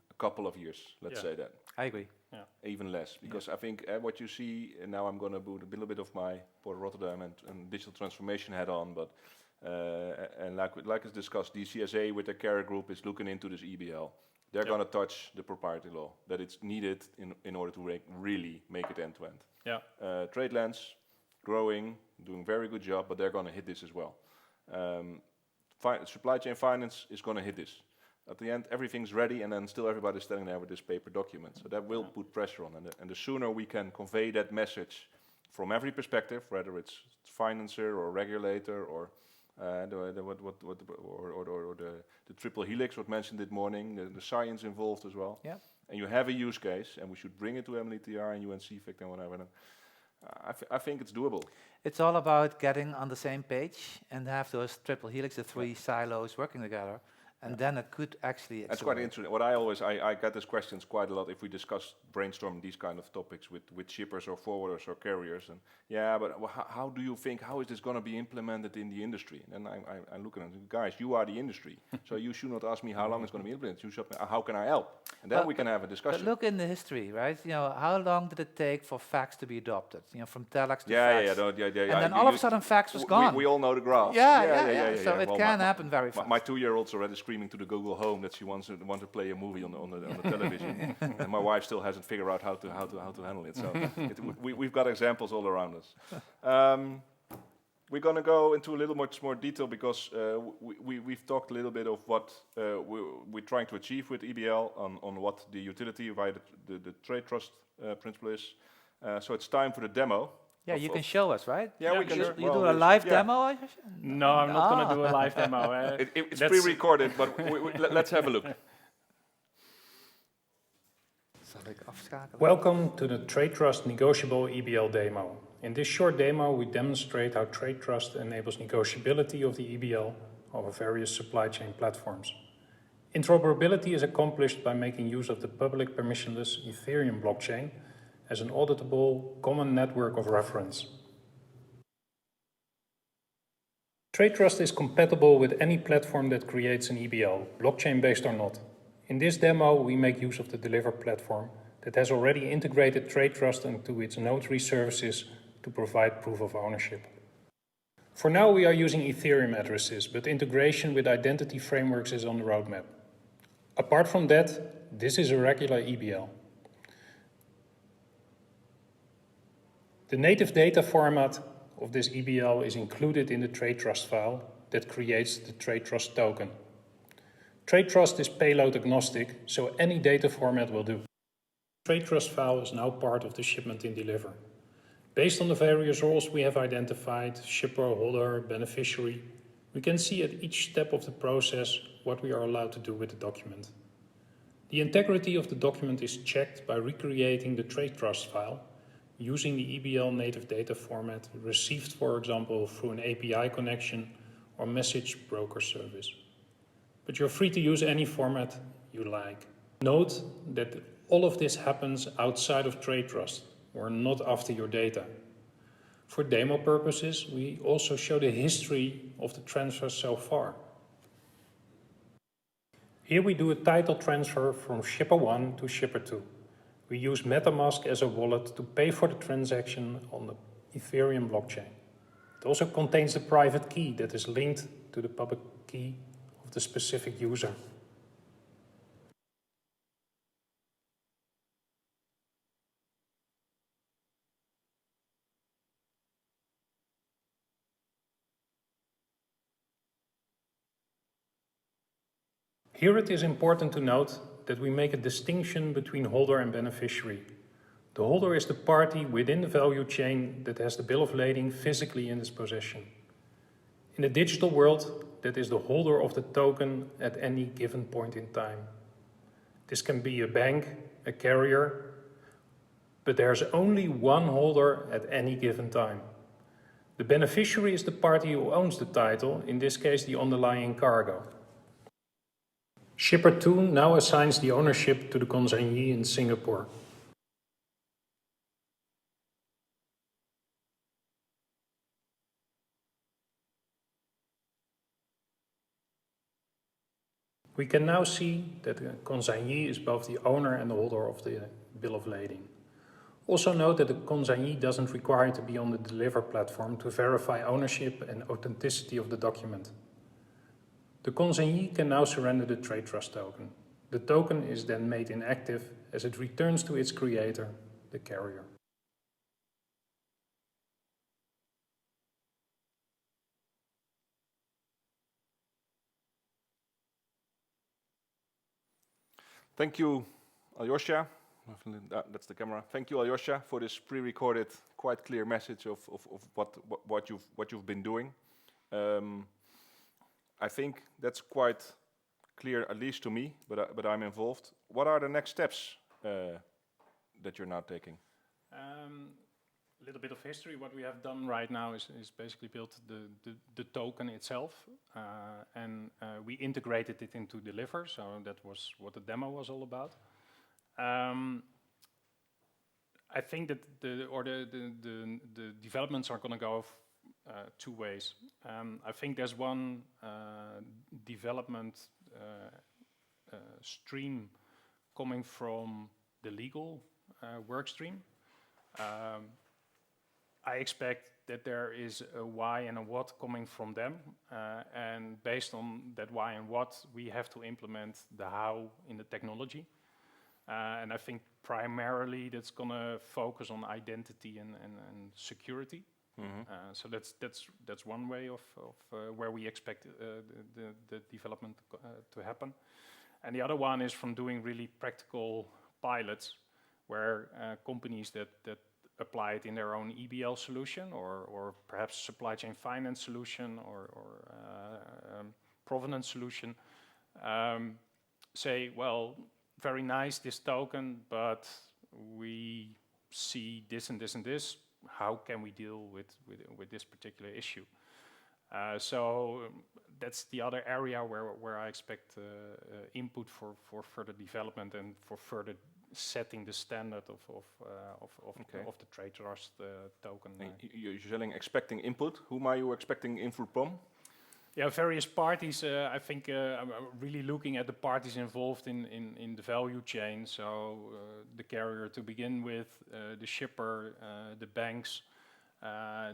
a couple of years. Let's say that. I agree. Yeah. Even less, because I think what you see, and now I'm going to put a little bit of my Port of Rotterdam and digital transformation hat on, but and like it's discussed, DCSA with their carrier group is looking into this eBL. They're going to touch the proprietary law that it's needed in order to really make it end to end. Yeah. TradeLens, growing, doing very good job, but they're going to hit this as well. Supply chain finance is going to hit this. At the end, everything's ready, and then still everybody's standing there with this paper document. So that will put pressure on, and the sooner we can convey that message from every perspective, whether it's financer or regulator or the triple helix, what mentioned this morning, the science involved as well. Yeah. And you have a use case, and we should bring it to MLTR and UNCFIC and whatever. I think it's doable. It's all about getting on the same page and have those triple helix, the three silos working together. And then it could actually. That's quite interesting. What I get these questions quite a lot if we discuss brainstorming these kind of topics with shippers or forwarders or carriers. And but how do you think, how is this going to be implemented in the industry? And then I look at them, guys, you are the industry. So you should not ask me how long it's going to be implemented. You should, how can I help? And then we can have a discussion. But look in the history, right? You know, how long did it take for fax to be adopted? You know, from telex to fax. And then all of a sudden fax was gone. We all know the graph. So it can happen very fast. My 2-year-old's already screaming to the Google Home that she wants to play a movie on the television, and my wife still hasn't figured out how to handle it. So we've got examples all around us. We're going to go into a little much more detail because we've talked a little bit of what we're trying to achieve with eBL on what the utility via the TradeTrust principle is. So it's time for the demo. Yeah, you can show us, right? Yeah, we can. You do a live demo? No, I'm not going to do a live demo. It's pre-recorded, but let's have a look. Welcome to the TradeTrust Negotiable eBL demo. In this short demo, we demonstrate how TradeTrust enables negotiability of the eBL over various supply chain platforms. Interoperability is accomplished by making use of the public permissionless Ethereum blockchain as an auditable common network of reference. TradeTrust is compatible with any platform that creates an eBL, blockchain-based or not. In this demo, we make use of the Deliver platform that has already integrated TradeTrust into its notary services to provide proof of ownership. For now, we are using Ethereum addresses, but integration with identity frameworks is on the roadmap. Apart from that, this is a regular eBL. The native data format of this eBL is included in the TradeTrust file that creates the TradeTrust token. TradeTrust is payload agnostic, so any data format will do. The TradeTrust file is now part of the shipment in Deliver. Based on the various roles we have identified, shipper, holder, beneficiary, we can see at each step of the process what we are allowed to do with the document. The integrity of the document is checked by recreating the TradeTrust file using the eBL native data format received, for example, through an API connection or message broker service. But you're free to use any format you like. Note that all of this happens outside of TradeTrust or not after your data. For demo purposes, we also show the history of the transfers so far. Here we do a title transfer from shipper 1 to shipper 2. We use MetaMask as a wallet to pay for the transaction on the Ethereum blockchain. It also contains the private key that is linked to the public key of the specific user. Here it is important to note that we make a distinction between holder and beneficiary. The holder is the party within the value chain that has the bill of lading physically in its possession. In the digital world, that is the holder of the token at any given point in time. This can be a bank, a carrier, but there's only one holder at any given time. The beneficiary is the party who owns the title, in this case the underlying cargo. Shipper 2 now assigns the ownership to the consignee in Singapore. We can now see that the consignee is both the owner and the holder of the bill of lading. Also note that the consignee doesn't require to be on the deliver platform to verify ownership and authenticity of the document. The consignee can now surrender the TradeTrust token. The token is then made inactive as it returns to its creator, the carrier. Thank you, Aljosja. That's the camera. Thank you, Aljosja, for this pre-recorded, quite clear message of what you've been doing. I think that's quite clear, at least to me, but I'm involved. What are the next steps that you're now taking? A little bit of history. What we have done right now is basically built the token itself, and we integrated it into Deliver. So that was what the demo was all about. I think that the developments are going to go two ways. I think there's one development stream coming from the legal work stream. I expect that there is a why and a what coming from them, and based on that why and what, we have to implement the how in the technology. And I think primarily that's going to focus on identity and security. Mm-hmm. So that's one way of where we expect the development to happen. And the other one is from doing really practical pilots, where companies that apply it in their own eBL solution, or perhaps supply chain finance solution, or provenance solution, say, well, very nice, this token, but we see this and this and this. How can we deal with this particular issue? So that's the other area where I expect input for further development and for further setting the standard of the TradeTrust token. You're selling expecting input. Whom are you expecting input from? Yeah, various parties. I think I'm really looking at the parties involved in the value chain. So the carrier to begin with, the shipper, the banks.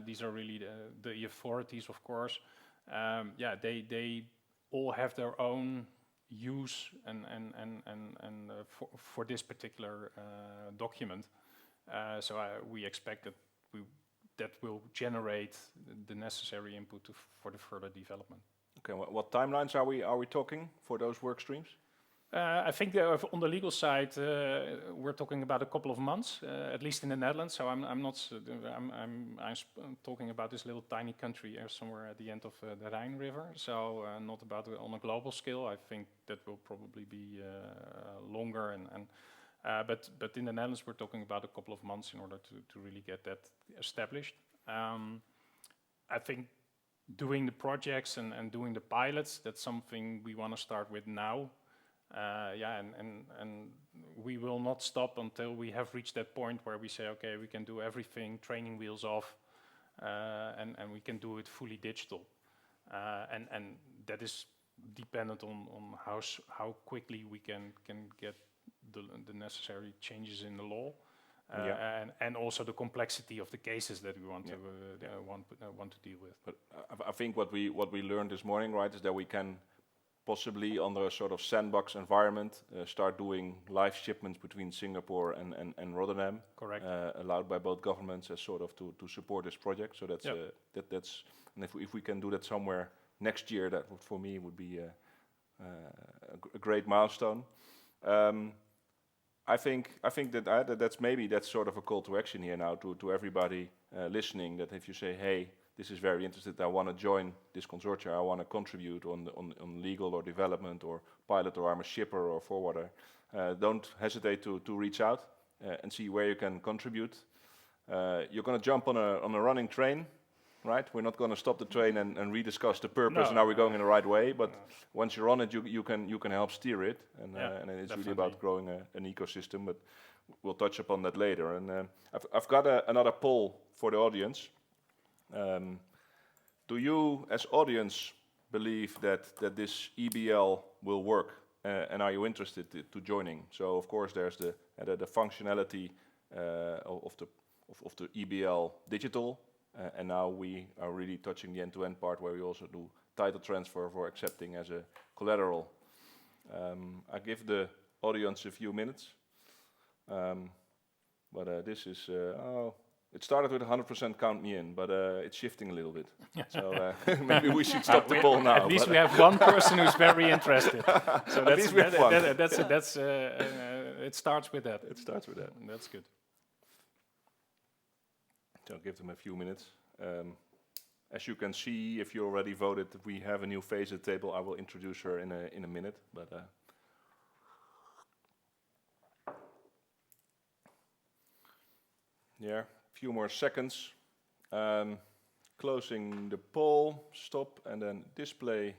These are really the authorities, of course. Yeah, they all have their own use and for this particular document. So we expect that that will generate the necessary input for the further development. Okay, what timelines are we talking for those work streams? I think on the legal side, we're talking about a couple of months, at least in the Netherlands. So I'm talking about this little tiny country somewhere at the end of the Rhine River. So not about on a global scale. I think that will probably be longer. But in the Netherlands, we're talking about a couple of months in order to really get that established. I think doing the projects and doing the pilots, that's something we want to start with now. And we will not stop until we have reached that point where we say, okay, we can do everything, training wheels off, and we can do it fully digital. And that is dependent on how quickly we can get the necessary changes in the law, and also the complexity of the cases that we want to deal with. But I think what we learned this morning, right, is that we can possibly under a sort of sandbox environment start doing live shipments between Singapore and Rotterdam. Correct. Allowed by both governments as sort of to support this project. So that's that's and if we can do that somewhere next year, that would, for me, would be a great milestone. I think that that's sort of a call to action here now to everybody listening. That if you say, hey, this is very interested, I want to join this consortium, I want to contribute on legal or development or pilot, or I'm a shipper or forwarder, don't hesitate to reach out and see where you can contribute. You're going to jump on a running train, right? We're not going to stop the train and rediscuss the purpose and are we going in the right way, but once you're on it, you can help steer it, and it's really about growing an ecosystem, but we'll touch upon that later. And I've got another poll for the audience. Do you, as audience, believe that this e-BL will work, and are you interested to joining? So of course there's the functionality of the e-BL digital, and now we are really touching the end-to-end part where we also do title transfer for accepting as a collateral. I give the audience a few minutes, but this is it started with 100% count me in, but it's shifting a little bit. So maybe we should stop the poll now. At least we have one person who's very interested. So at least we have one. It starts with that. It starts with that. That's good. So I'll give them a few minutes. As you can see, if you already voted, we have a new face at the table. I will introduce her in a minute, but. Yeah, a few more seconds. Closing the poll, stop, and then display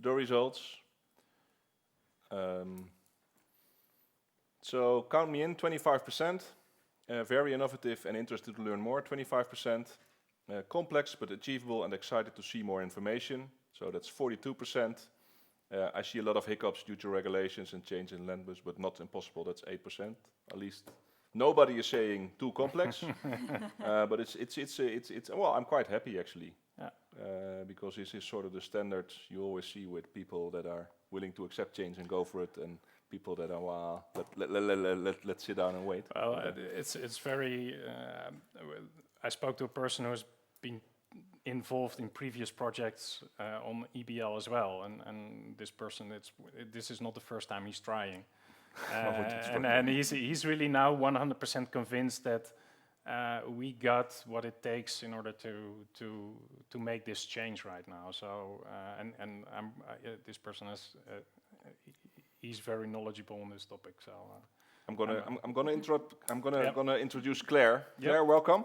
the results. So count me in, 25%. Very innovative and interested to learn more, 25%. Complex but achievable and excited to see more information. So that's 42%. I see a lot of hiccups due to regulations and change in language, but not impossible, that's 8%, at least. Nobody is saying too complex, but it's well, I'm quite happy actually, because this is sort of the standard you always see with people that are willing to accept change and go for it, and people that are, well, let's sit down and wait. Well, it's very. I spoke to a person who's been involved in previous projects on eBL as well, and this person, this is not the first time he's trying. And he's really now 100% convinced that we got what it takes in order to make this change right now. So and this person he's very knowledgeable on this topic. So I'm gonna introduce Claire. Claire, welcome.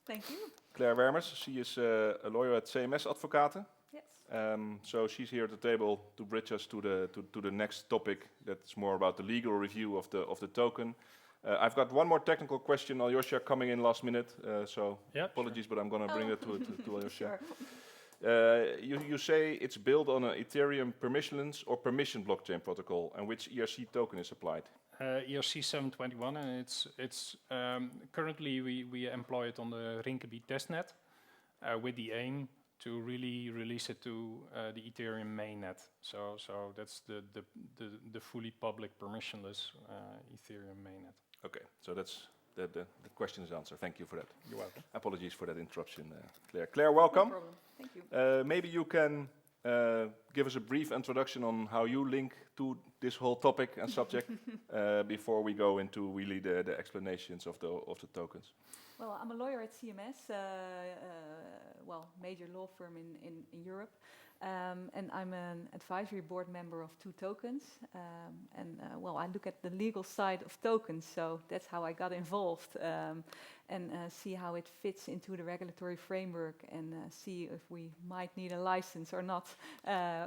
Thank you. Claire Wermers. She is a lawyer at CMS Advocaten. Yes. So she's here at the table to bridge us to the next topic. That's more about the legal review of the token. I've got one more technical question, Aljosja, coming in last minute. So apologies, but I'm going to bring it to Aljosja. Sure. You say it's built on an Ethereum permissionless or permission blockchain protocol, and which ERC token is applied? ERC 721, and it's currently we employ it on the Rinkeby testnet with the aim to really release it to the Ethereum mainnet. So that's the fully public permissionless Ethereum mainnet. Okay, so that's the question is answered. Thank you for that. You're welcome. Apologies for that interruption, Claire. Claire, welcome. No problem. Thank you. Maybe you can give us a brief introduction on how you link to this whole topic and subject before we go into really the explanations of the tokens. Well, I'm a lawyer at CMS, major law firm in Europe, and I'm an advisory board member of 2 tokens, I look at the legal side of tokens, so that's how I got involved, and see how it fits into the regulatory framework, and see if we might need a license or not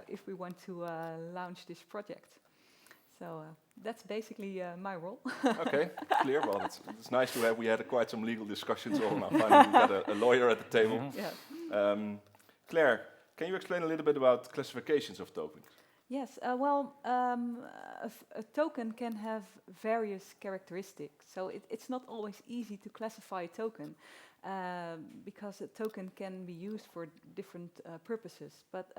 if we want to launch this project. So that's basically my role. Okay, clear. Well, it's nice to have. We had quite some legal discussions all now. Finally, we got a lawyer at the table. Yeah. Claire, can you explain a little bit about classifications of tokens? Yes. A token can have various characteristics. So it's not always easy to classify a token because a token can be used for different purposes. But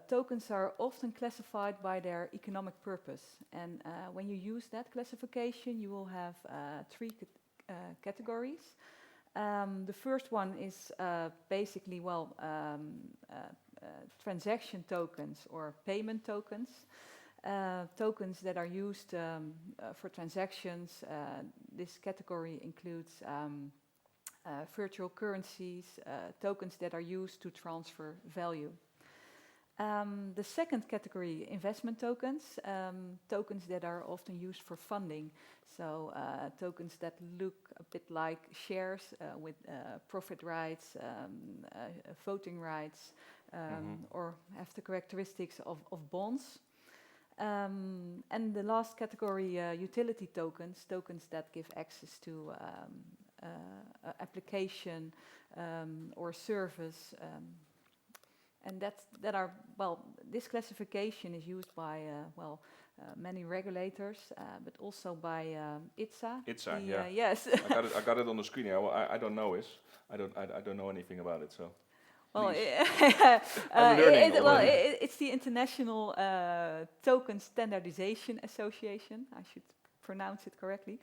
tokens are often classified by their economic purpose, and when you use that classification, you will have 3 categories. The first one is basically transaction tokens or payment tokens. Tokens that are used for transactions. This category includes virtual currencies, tokens that are used to transfer value. The second category, investment tokens, tokens that are often used for funding. So tokens that look a bit like shares with profit rights, voting rights, or have the characteristics of bonds. And the last category, utility tokens, tokens that give access to application or service. And this classification is used by many regulators, but also by ITSA. ITSA, Yes. I got it on the screen here. Well, I don't know this. I don't know anything about it. So. Well, I'm learning it's the International Token Standardization Association. I should pronounce it correctly.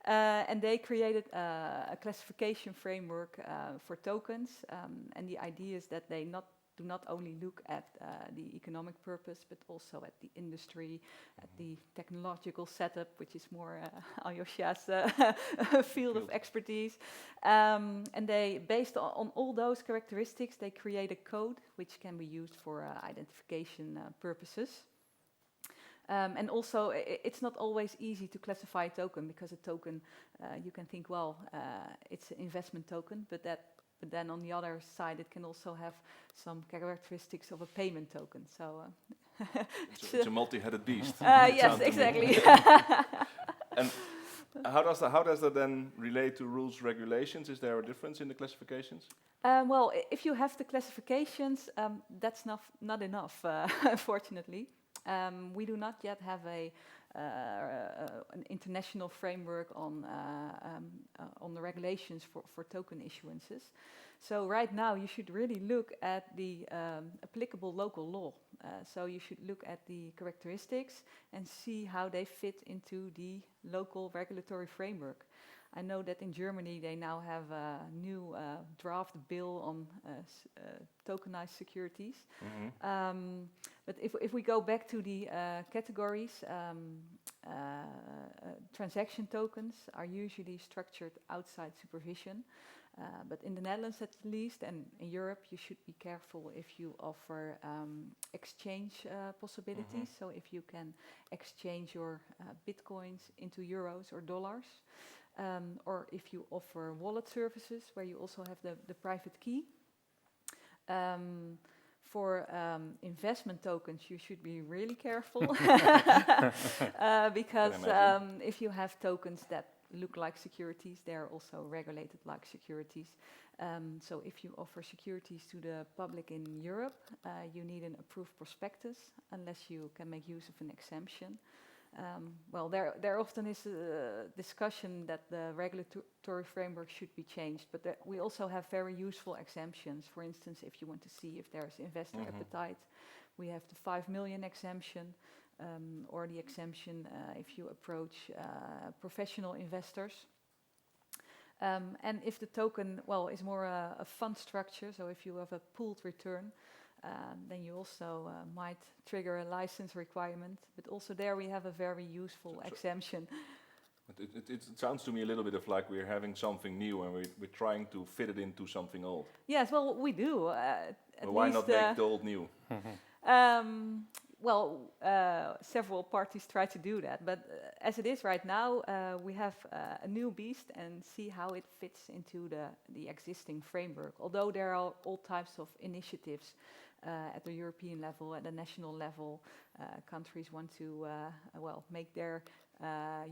And they created a classification framework for tokens. And the idea is that they do not only look at the economic purpose, but also at the industry, at the technological setup, which is more Aljosja's field of expertise. And they, based on all those characteristics, they create a code which can be used for identification purposes. And also, it's not always easy to classify a token, because a token, you can think, well, it's an investment token, but then on the other side, it can also have some characteristics of a payment token. So it's a multi-headed beast. Yes, exactly. And how does that then relate to rules, regulations? Is there a difference in the classifications? Well, if you have the classifications, that's not enough, unfortunately. We do not yet have an international framework on the regulations for token issuances. So right now you should really look at the applicable local law. So you should look at the characteristics and see how they fit into the local regulatory framework. I know that in Germany they now have a new draft bill on tokenized securities. But if we go back to the categories, transaction tokens are usually structured outside supervision. But in the Netherlands at least, and in Europe, you should be careful if you offer exchange possibilities. So if you can exchange your bitcoins into euros or dollars. Or if you offer wallet services where you also have the private key. For investment tokens, you should be really careful because if you have tokens that look like securities, they are also regulated like securities. So if you offer securities to the public in Europe, you need an approved prospectus unless you can make use of an exemption. Well, there often is a discussion that the regulatory framework should be changed, but we also have very useful exemptions. For instance, if you want to see if there's investor appetite, we have the 5 million exemption, or the exemption if you approach professional investors. And if the token, well, is more a fund structure, so if you have a pooled return, then you also might trigger a license requirement. But also there we have a very useful exemption. It sounds to me a little bit of like we're having something new and we're trying to fit it into something old. Yes, well, we do. Well, why not make the old new? Well, several parties try to do that, but as it is right now, we have a new beast and see how it fits into the existing framework. Although there are all types of initiatives at the European level, at the national level, countries want to make their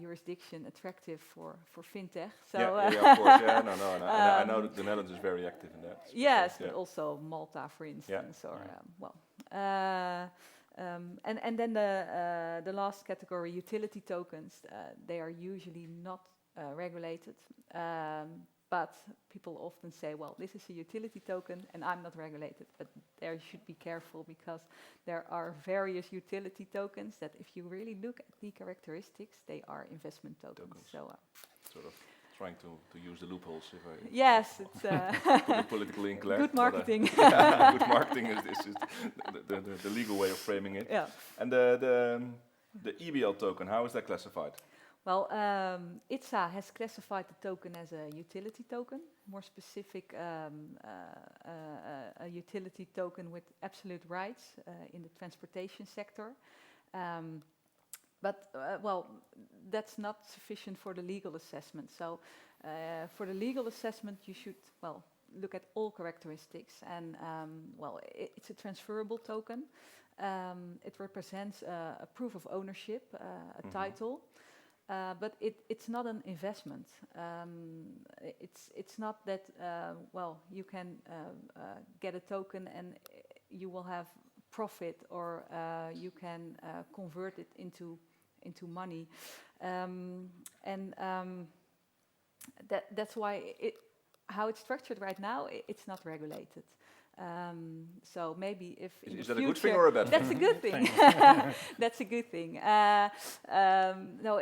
jurisdiction attractive for fintech. So yeah, of course. Yeah, no. I know that the Netherlands is very active in that. Yes, but also Malta, for instance, and then the last category, utility tokens, they are usually not regulated, but people often say, well, this is a utility token and I'm not regulated. But there you should be careful because there are various utility tokens that if you really look at the characteristics, they are investment tokens. So, sort of Trying to use the loopholes. If I Yes, it's put a political ink there. good marketing. Good marketing is the legal way of framing it. Yeah. And the eBL token, how is that classified? Well, ITSA has classified the token as a utility token, more specific, a utility token with absolute rights in the transportation sector. But that's not sufficient for the legal assessment. So, for the legal assessment, you should, look at all characteristics. And, it's a transferable token. It represents a proof of ownership, a title. But it's not an investment. It's not that you can get a token and you will have profit, or you can convert it into money, that's why how it's structured right now. It's not regulated. So maybe if in is the that future, a good thing or a bad thing? that's a good thing. That's a good thing. No,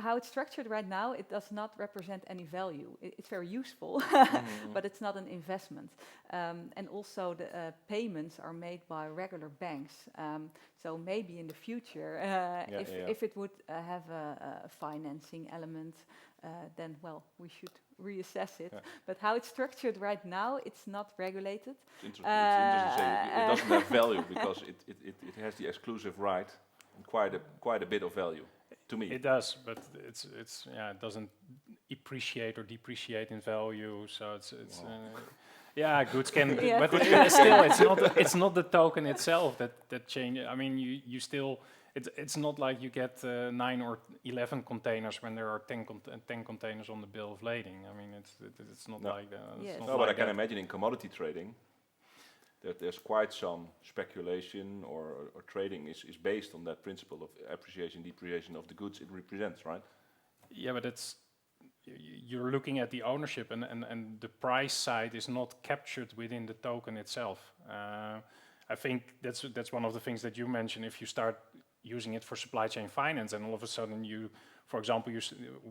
how it's structured right now, it does not represent any value. It's very useful, but it's not an investment. And also the payments are made by regular banks. So maybe in the future, if it would have a financing element, then we should reassess it. Yeah. But how it's structured right now, it's not regulated. It's interesting to say it doesn't have value because it has the exclusive right and quite a bit of value. To me, it does, but it doesn't appreciate or depreciate in value. So it's goods can, but still, it's not the token itself that changes. I mean, you still, it's not like you get 9 or 11 containers when there are 10 containers on the bill of lading. I mean, it's not like that. Yes. No, but I can imagine in commodity trading that there's quite some speculation or trading is based on that principle of appreciation, depreciation of the goods it represents, right? Yeah, but you're looking at the ownership, and the price side is not captured within the token itself. I think that's one of the things that you mentioned. If you start using it for supply chain finance, and all of a sudden for example,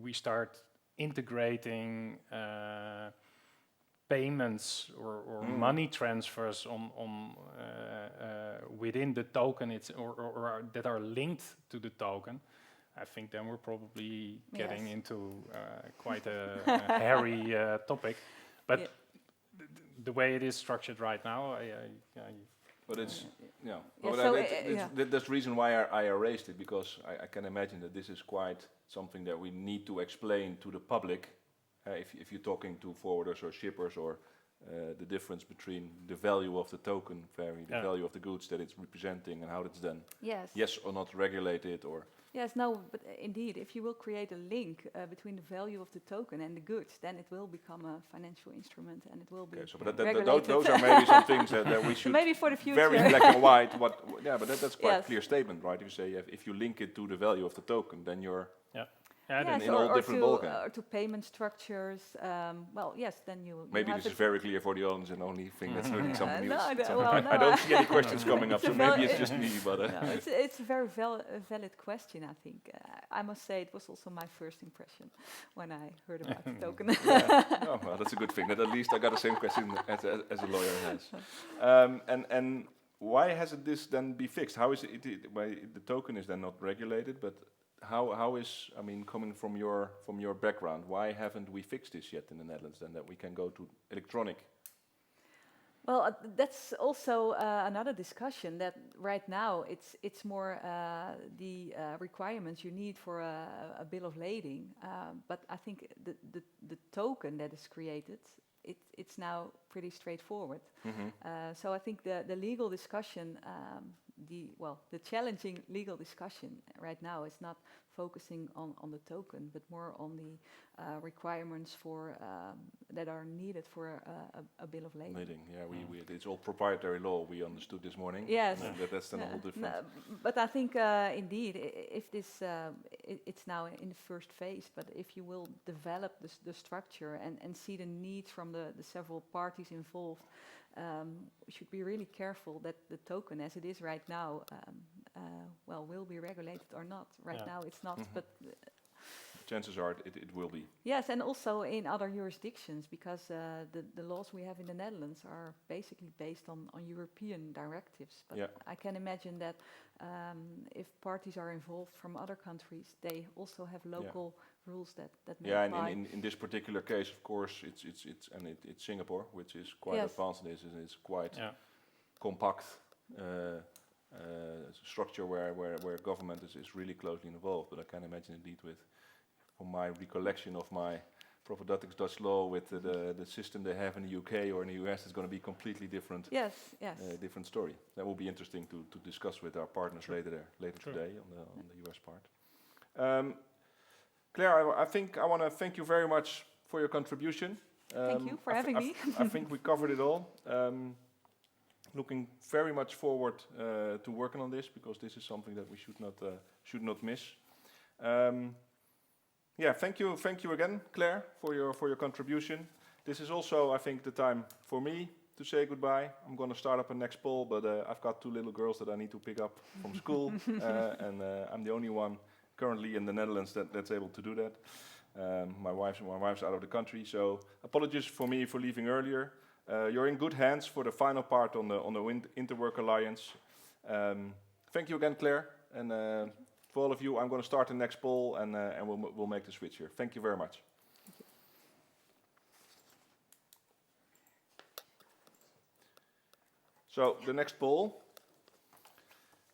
we start integrating payments or money transfers on within the token, or that are linked to the token. I think then we're probably getting into quite a hairy topic. But the way it is structured right now, but it's that's the reason why I raised it, because I can imagine that this is quite something that we need to explain to the public. If you're talking to forwarders or shippers, or the difference between the value of the token, the value of the goods that it's representing, and how it's done. Yes or not regulated, or yes, no, but indeed, if you will create a link between the value of the token and the goods, then it will become a financial instrument, and it will be regulated. Those are maybe some things that we should maybe for the future. Very black and white. But that's quite a clear statement, right? If you say if you link it to the value of the token, then you're in all different ballgame. Or to payment structures. Then you. Maybe this is very clear for the audience, and only thing that's learning something new. No, I don't see any questions coming up, so maybe it's just me. But it's a very valid question, I think. I must say it was also my first impression when I heard about the token. Well, that's a good thing. That at least I got the same question as a lawyer has. And why hasn't this then be fixed? How is it? Why the token is then not regulated, but how is, I mean, coming from your background, why haven't we fixed this yet in the Netherlands, then, that we can go to electronic? Well, that's also another discussion, that right now it's more the requirements you need for a bill of lading, but I think the token that is created, it's now pretty straightforward. So I think the legal discussion, the challenging legal discussion right now is not focusing on the token, but more on the requirements for that are needed for a bill of lading. It's all proprietary law, we understood this morning. Yes. That's then a whole different. But I think indeed, if this, it's now in the first phase, but if you will develop the structure and see the needs from the several parties involved, we should be really careful that the token, as it is right now, will be regulated or not. Right now it's not, but chances are it will be. Yes, and also in other jurisdictions, because the laws we have in the Netherlands are basically based on European directives. But Yeah. I can imagine that if parties are involved from other countries, they also have local rules that may apply. And in this particular case, of course, it's Singapore, which is quite advanced in this, and it's quite compact structure where government is really closely involved. But I can imagine indeed from my recollection of my propedeutic Dutch law with the system they have in the UK or in the US, it's going to be completely different. Yes. Different story. That will be interesting to discuss with our partners later today on the US part. Claire, I think I want to thank you very much for your contribution. Thank you for having me. I think we covered it all. Looking very much forward to working on this, because this is something that we should not miss. Thank you again, Claire, for your contribution. This is also, I think, the time for me to say goodbye. I'm going to start up a next poll, but I've got 2 little girls that I need to pick up from school, and I'm the only one currently in the Netherlands that's able to do that. My wife's out of the country, so apologies for me for leaving earlier. You're in good hands for the final part on the InterWork Alliance. Thank you again, Claire, and for all of you, I'm going to start the next poll, and we'll make the switch here. Thank you very much. So the next poll.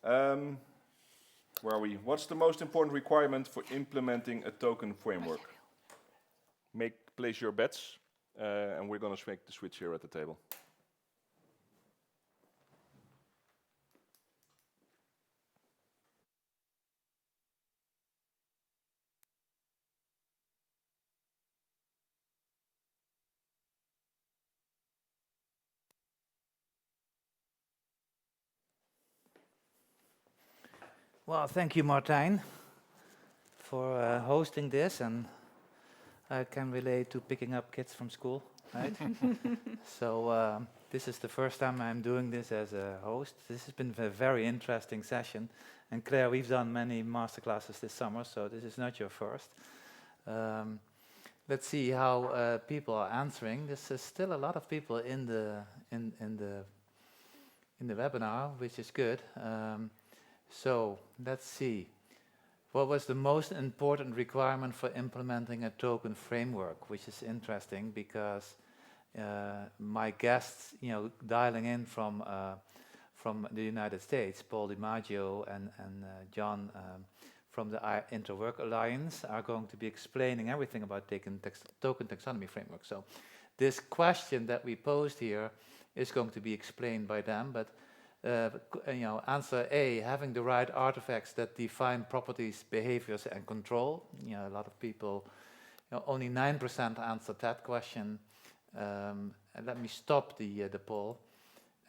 Where are we? What's the most important requirement for implementing a token framework? Place your bets, and we're going to make the switch here at the table. Well, thank you, Martijn, for hosting this, and I can relate to picking up kids from school, right? So this is the first time I'm doing this as a host. This has been a very interesting session, and Claire, we've done many masterclasses this summer, so this is not your first. Let's see how people are answering. There's still a lot of people in the webinar, which is good. So let's see. What was the most important requirement for implementing a token framework? Which is interesting because my guests, dialing in from the United States, Paul DiMaggio and John from the InterWork Alliance, are going to be explaining everything about Token Taxonomy Framework. So this question that we posed here is going to be explained by them, but answer A, having the right artifacts that define properties, behaviors, and control. A lot of people, only 9% answered that question. And let me stop the poll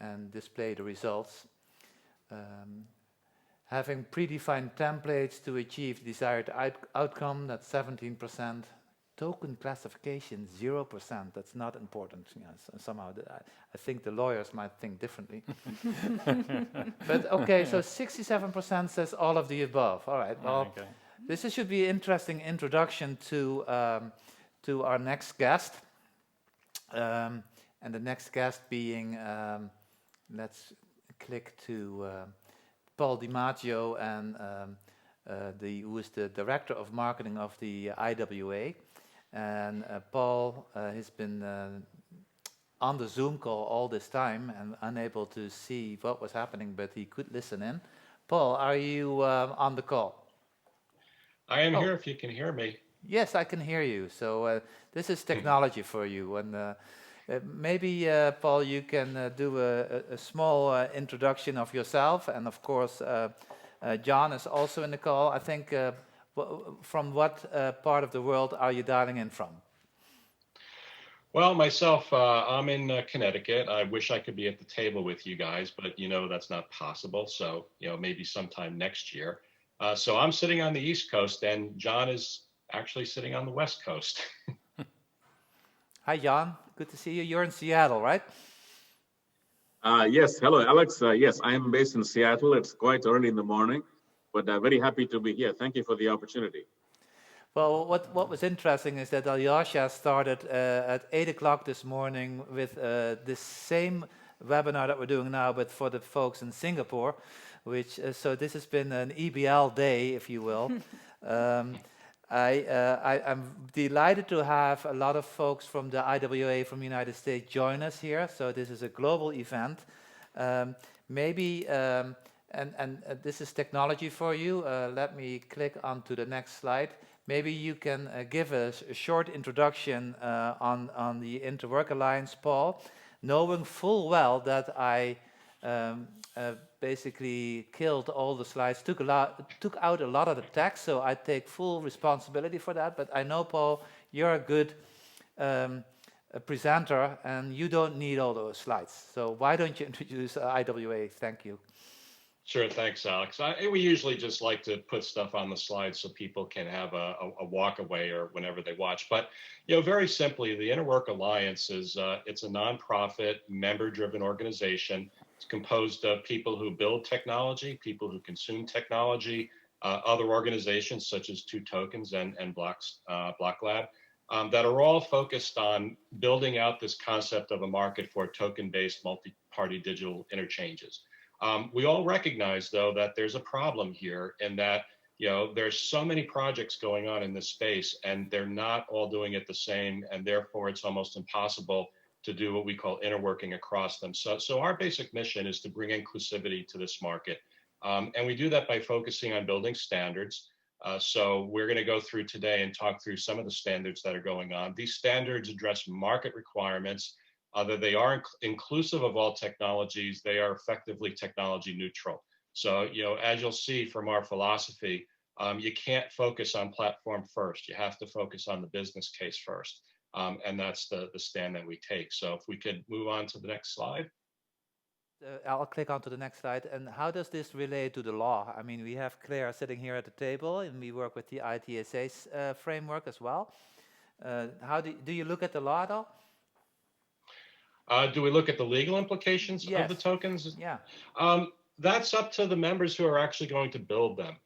and display the results. Having predefined templates to achieve desired outcome, that's 17%. Token classification, 0%. That's not important. Somehow, I think the lawyers might think differently. But okay, so 67% says all of the above. All right. Well, this should be an interesting introduction to our next guest, and the next guest being, let's click to Paul DiMaggio, and who is the director of marketing of the IWA. And Paul has been on the Zoom call all this time and unable to see what was happening, but he could listen in. Paul, are you on the call? I am here if you can hear me. Yes, I can hear you. So this is technology for you. And maybe, Paul, you can do a small introduction of yourself. And of course, John is also in the call. I think from what part of the world are you dialing in from? Well, myself, I'm in Connecticut. I wish I could be at the table with you guys, but that's not possible. So maybe sometime next year. So I'm sitting on the East Coast, and John is actually sitting on the West Coast. Hi, John. Good to see you. You're in Seattle, right? Yes. Hello, Alex. Yes, I am based in Seattle. It's quite early in the morning, but very happy to be here. Thank you for the opportunity. Well, what was interesting is that Aljosja started at 8 o'clock this morning with this same webinar that we're doing now, but for the folks in Singapore, which so this has been an eBL day, if you will. I'm delighted to have a lot of folks from the IWA from the United States join us here. So this is a global event. This is technology for you. Let me click onto the next slide. Maybe you can give us a short introduction on the InterWork Alliance, Paul, knowing full well that I basically killed all the slides, took out a lot of the text, so I take full responsibility for that. But I know, Paul, you're a good a presenter, and you don't need all those slides. So why don't you introduce IWA? Thank you. Sure, thanks, Alex. We usually just like to put stuff on the slide so people can have a walk away or whenever they watch. But very simply, the InterWork Alliance is it's a nonprofit, member-driven organization. It's composed of people who build technology, people who consume technology, other organizations such as Two Tokens and Blocklab that are all focused on building out this concept of a market for token-based multi-party digital interchanges. We all recognize, though, that there's a problem here in that, there's so many projects going on in this space and they're not all doing it the same. And therefore, it's almost impossible to do what we call interworking across them. So our basic mission is to bring inclusivity to this market. And we do that by focusing on building standards. So we're going to go through today and talk through some of the standards that are going on. These standards address market requirements. That they are inclusive of all technologies, they are effectively technology neutral. So, as you'll see from our philosophy, you can't focus on platform first. You have to focus on the business case first. And that's the stand that we take. So if we could move on to the next slide. I'll click onto the next slide. And how does this relate to the law? I mean, we have Claire sitting here at the table, and we work with the ITSA framework as well. How do you look at the law at all? Do we look at the legal implications of the tokens? Yeah. That's up to the members who are actually going to build them.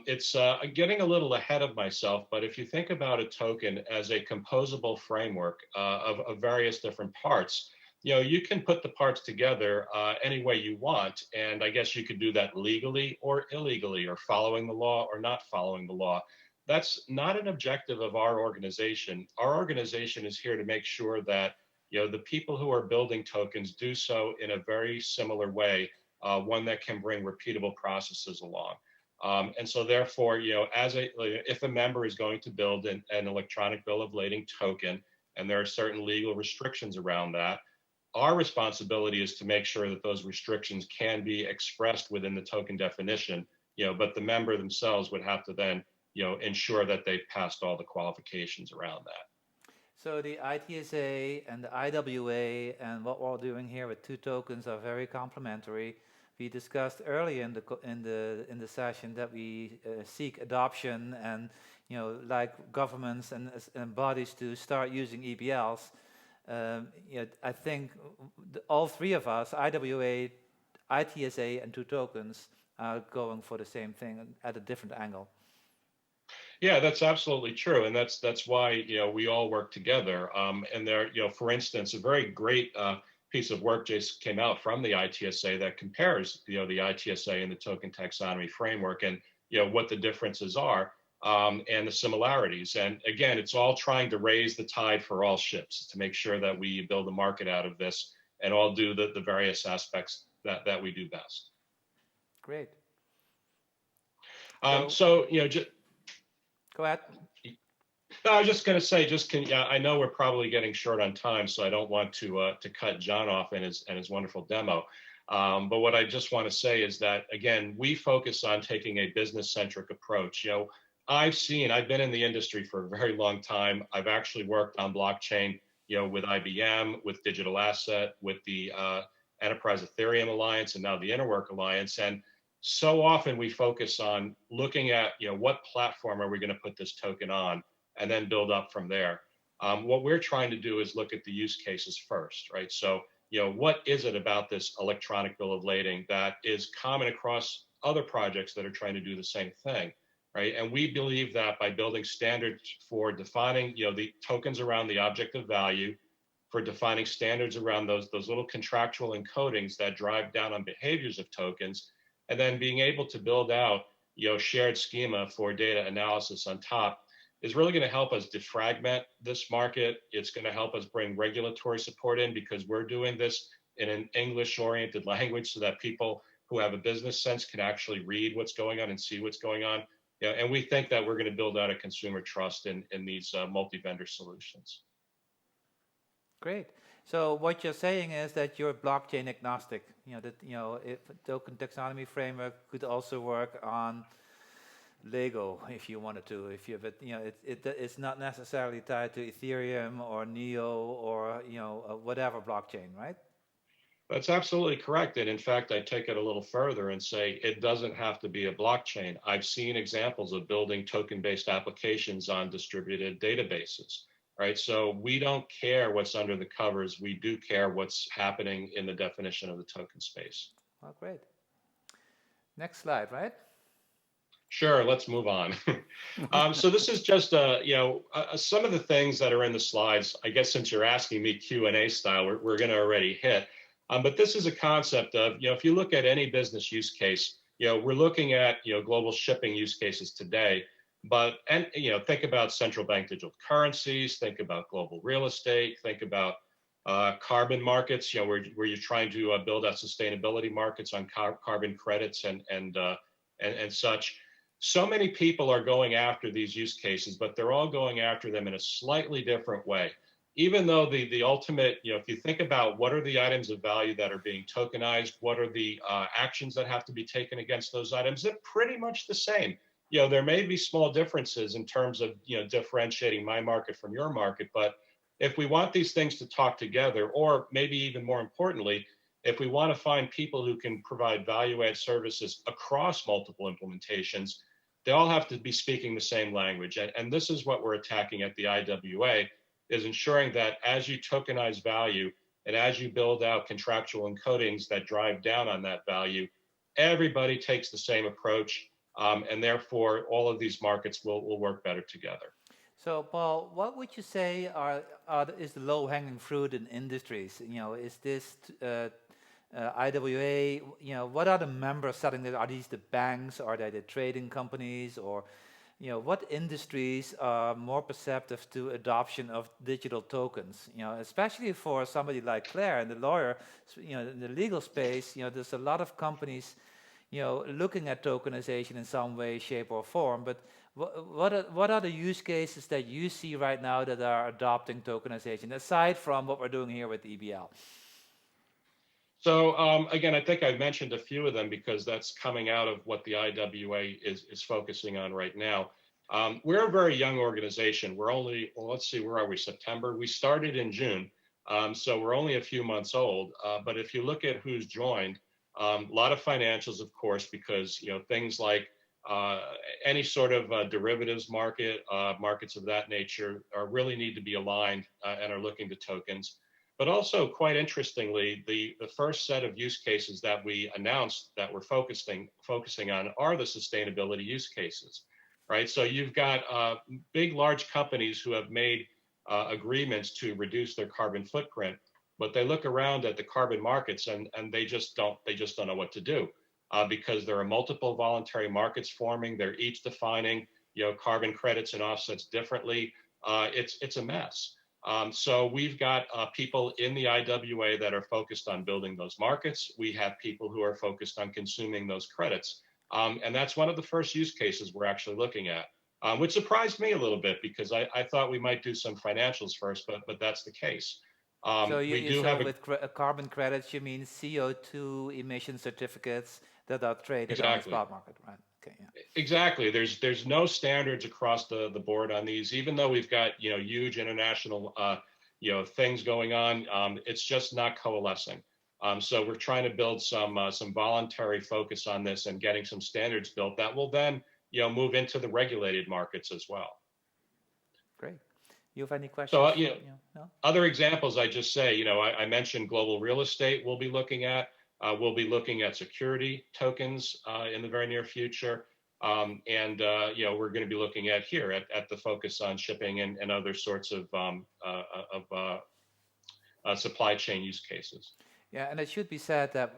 It's getting a little ahead of myself, but if you think about a token as a composable framework of various different parts, you can put the parts together any way you want. And I guess you could do that legally or illegally, or following the law or not following the law. That's not an objective of our organization. Our organization is here to make sure that the people who are building tokens do so in a very similar way, one that can bring repeatable processes along. And so therefore, if a member is going to build an electronic bill of lading token, and there are certain legal restrictions around that, our responsibility is to make sure that those restrictions can be expressed within the token definition, but the member themselves would have to then, ensure that they've passed all the qualifications around that. So the ITSA and the IWA and what we're doing here with Two Tokens are very complementary. We discussed earlier in the session that we seek adoption and like governments and bodies to start using eBLs. I think all three of us, IWA, ITSA, and Two Tokens, are going for the same thing at a different angle. Yeah, that's absolutely true, and that's why we all work together. And there, for instance, a very great piece of work just came out from the ITSA that compares the ITSA and the Token Taxonomy Framework and what the differences are and the similarities. And again, it's all trying to raise the tide for all ships to make sure that we build a market out of this and all do the various aspects that we do best. Great. Go ahead. No, I was just going to say, I know we're probably getting short on time, so I don't want to cut John off in his wonderful demo. But what I just want to say is that, again, we focus on taking a business-centric approach. I've been in the industry for a very long time. I've actually worked on blockchain, with IBM, with Digital Asset, with the Enterprise Ethereum Alliance, and now the InterWork Alliance. And so often we focus on looking at, what platform are we going to put this token on, and then build up from there. What we're trying to do is look at the use cases first, right? So, what is it about this electronic bill of lading that is common across other projects that are trying to do the same thing? right? And we believe that by building standards for defining, the tokens around the object of value, for defining standards around those little contractual encodings that drive down on behaviors of tokens, and then being able to build out, shared schema for data analysis on top is really going to help us defragment this market. It's going to help us bring regulatory support in because we're doing this in an English-oriented language so that people who have a business sense can actually read what's going on and see what's going on. And we think that we're going to build out a consumer trust in these multi-vendor solutions. Great. So what you're saying is that you're blockchain agnostic. If Token Taxonomy Framework could also work on Lego if you wanted to. If you have it's not necessarily tied to Ethereum or Neo or whatever blockchain, right? That's absolutely correct. And in fact, I take it a little further and say it doesn't have to be a blockchain. I've seen examples of building token-based applications on distributed databases, right? So we don't care what's under the covers. We do care what's happening in the definition of the token space. Oh, great. Next slide, right? Sure, let's move on. So this is just, some of the things that are in the slides. I guess since you're asking me Q&A style, we're going to already hit. But this is a concept of, if you look at any business use case, we're looking at, global shipping use cases today. But, think about central bank digital currencies, think about global real estate, think about carbon markets, where you're trying to build out sustainability markets on carbon credits and such. So many people are going after these use cases, but they're all going after them in a slightly different way. Even though the ultimate, if you think about what are the items of value that are being tokenized, what are the actions that have to be taken against those items, they're pretty much the same. There may be small differences in terms of, differentiating my market from your market, but if we want these things to talk together, or maybe even more importantly, if we want to find people who can provide value-add services across multiple implementations, they all have to be speaking the same language. And this is what we're attacking at the IWA, is ensuring that as you tokenize value and as you build out contractual encodings that drive down on that value, everybody takes the same approach, and therefore all of these markets will work better together. So, Paul, what would you say is the low-hanging fruit in industries? Is this IWA? What are the members selling? Are these the banks? Are they the trading companies? Or what industries are more perceptive to adoption of digital tokens? Especially for somebody like Claire and the lawyer, in the legal space, there's a lot of companies, looking at tokenization in some way, shape, or form. But what are the use cases that you see right now that are adopting tokenization, aside from what we're doing here with eBL? So again, I think I've mentioned a few of them because that's coming out of what the IWA is focusing on right now. We're a very young organization. We're only, let's see, where are we, September? We started in June, so we're only a few months old. But if you look at who's joined, a lot of financials, of course, because things like any sort of derivatives market, markets of that nature really need to be aligned and are looking to tokens. But also, quite interestingly, the first set of use cases that we announced that we're focusing on are the sustainability use cases, right? So you've got big, large companies who have made agreements to reduce their carbon footprint, but they look around at the carbon markets and they just don't know what to do because there are multiple voluntary markets forming. They're each defining carbon credits and offsets differently. It's a mess. So we've got people in the IWA that are focused on building those markets. We have people who are focused on consuming those credits. And that's one of the first use cases we're actually looking at, which surprised me a little bit because I thought we might do some financials first, but that's the case. So with carbon credits, you mean CO2 emission certificates that are traded on the spot market, right? Okay, yeah. Exactly. There's no standards across the board on these, even though we've got huge international things going on. It's just not coalescing. So we're trying to build some voluntary focus on this and getting some standards built that will then move into the regulated markets as well. Great. You have any questions? So no? Other examples, I just say I mentioned global real estate. We'll be looking at security tokens in the very near future. We're going to be looking at here at the focus on shipping and other sorts of supply chain use cases. Yeah, and it should be said that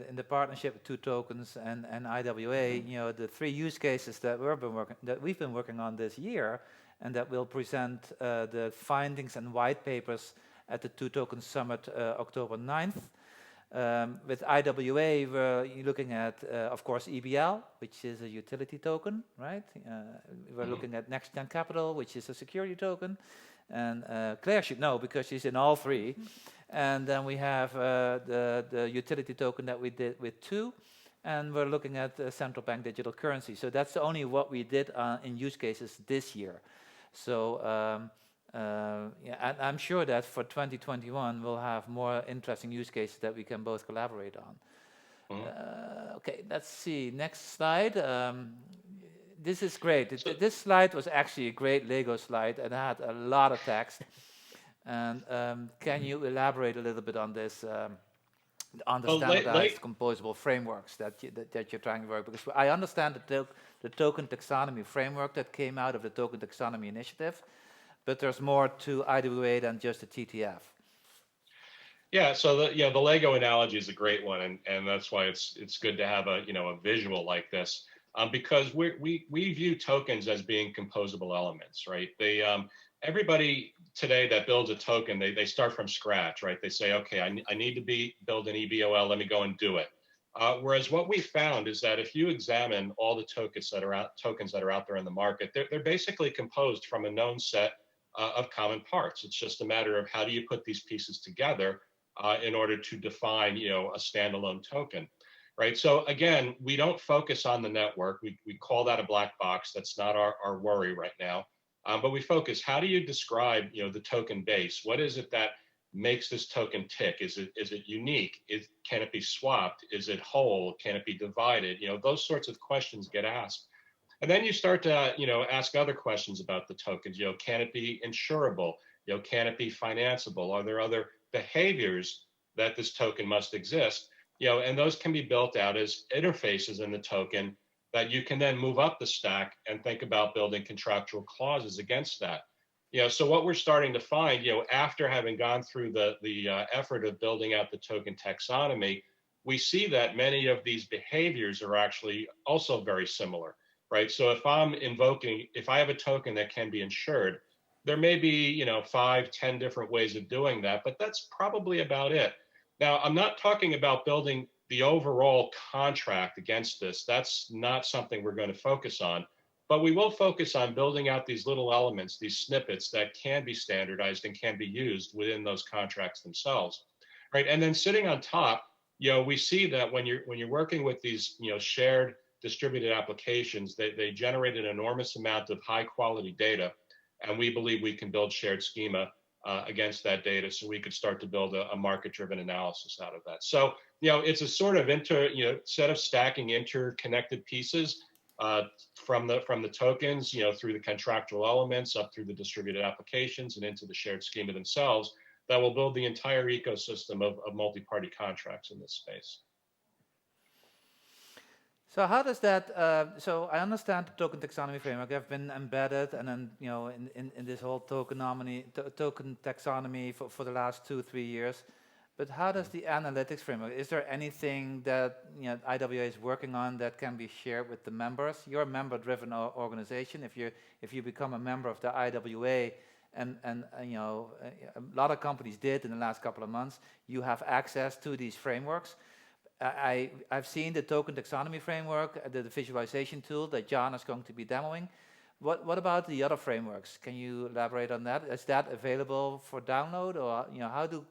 in the partnership with 2Tokens and IWA, the 3 use cases that we've been working on this year, and that we'll present the findings and white papers at the 2Tokens Summit October 9th. With IWA, we're looking at, of course, eBL, which is a utility token, right? We're looking at Next Gen Capital, which is a security token. And Claire should know because she's in all 3. And then we have the utility token that we did with 2. And we're looking at central bank digital currency. So that's only what we did in use cases this year. So and I'm sure that for 2021, we'll have more interesting use cases that we can both collaborate on. Okay, let's see. Next slide. This is great. This slide was actually a great Lego slide and had a lot of text. And can you elaborate a little bit on this, on the standardized composable frameworks that you're trying to work? Because I understand the Token Taxonomy Framework that came out of the Token Taxonomy Initiative, but there's more to IWA than just a TTF. Yeah, so the Lego analogy is a great one, and that's why it's good to have a visual like this. Because we view tokens as being composable elements, right? Everybody today that builds a token, they start from scratch, right? They say, okay, I need to build an eBOL, let me go and do it. Whereas what we found is that if you examine all the tokens that are out there in the market, they're basically composed from a known set of common parts. It's just a matter of how do you put these pieces together in order to define, a standalone token. Right. So again, we don't focus on the network. We call that a black box. That's not our worry right now. But we focus, how do you describe, the token base? What is it that makes this token tick? Is it unique? Can it be swapped? Is it whole? Can it be divided? Those sorts of questions get asked. And then you start to, ask other questions about the tokens. Can it be insurable? Can it be financeable? Are there other behaviors that this token must exist? And those can be built out as interfaces in the token that you can then move up the stack and think about building contractual clauses against that. So what we're starting to find, after having gone through the effort of building out the token taxonomy, we see that many of these behaviors are actually also very similar, right? So if I have a token that can be insured, there may be, 5, 10 different ways of doing that, but that's probably about it. Now, I'm not talking about building the overall contract against this. That's not something we're going to focus on, but we will focus on building out these little elements, these snippets that can be standardized and can be used within those contracts themselves, right? And then sitting on top, we see that when you're working with these, shared distributed applications, they generate an enormous amount of high quality data, and we believe we can build shared schema against that data, so we could start to build a market-driven analysis out of that. So, it's a sort of set of stacking interconnected pieces from the tokens, through the contractual elements up through the distributed applications and into the shared schema themselves that will build the entire ecosystem of multi-party contracts in this space. So how does that, so I understand the Token Taxonomy Framework have been embedded and then, in this whole token taxonomy for the last 2-3 years, but how does the analytics framework, is there anything that IWA is working on that can be shared with the members? You're a member-driven organization. If you become a member of the IWA, and a lot of companies did in the last couple of months, you have access to these frameworks. I've seen the Token Taxonomy Framework, the visualization tool that John is going to be demoing. What about the other frameworks? Can you elaborate on that? Is that available for download, or how do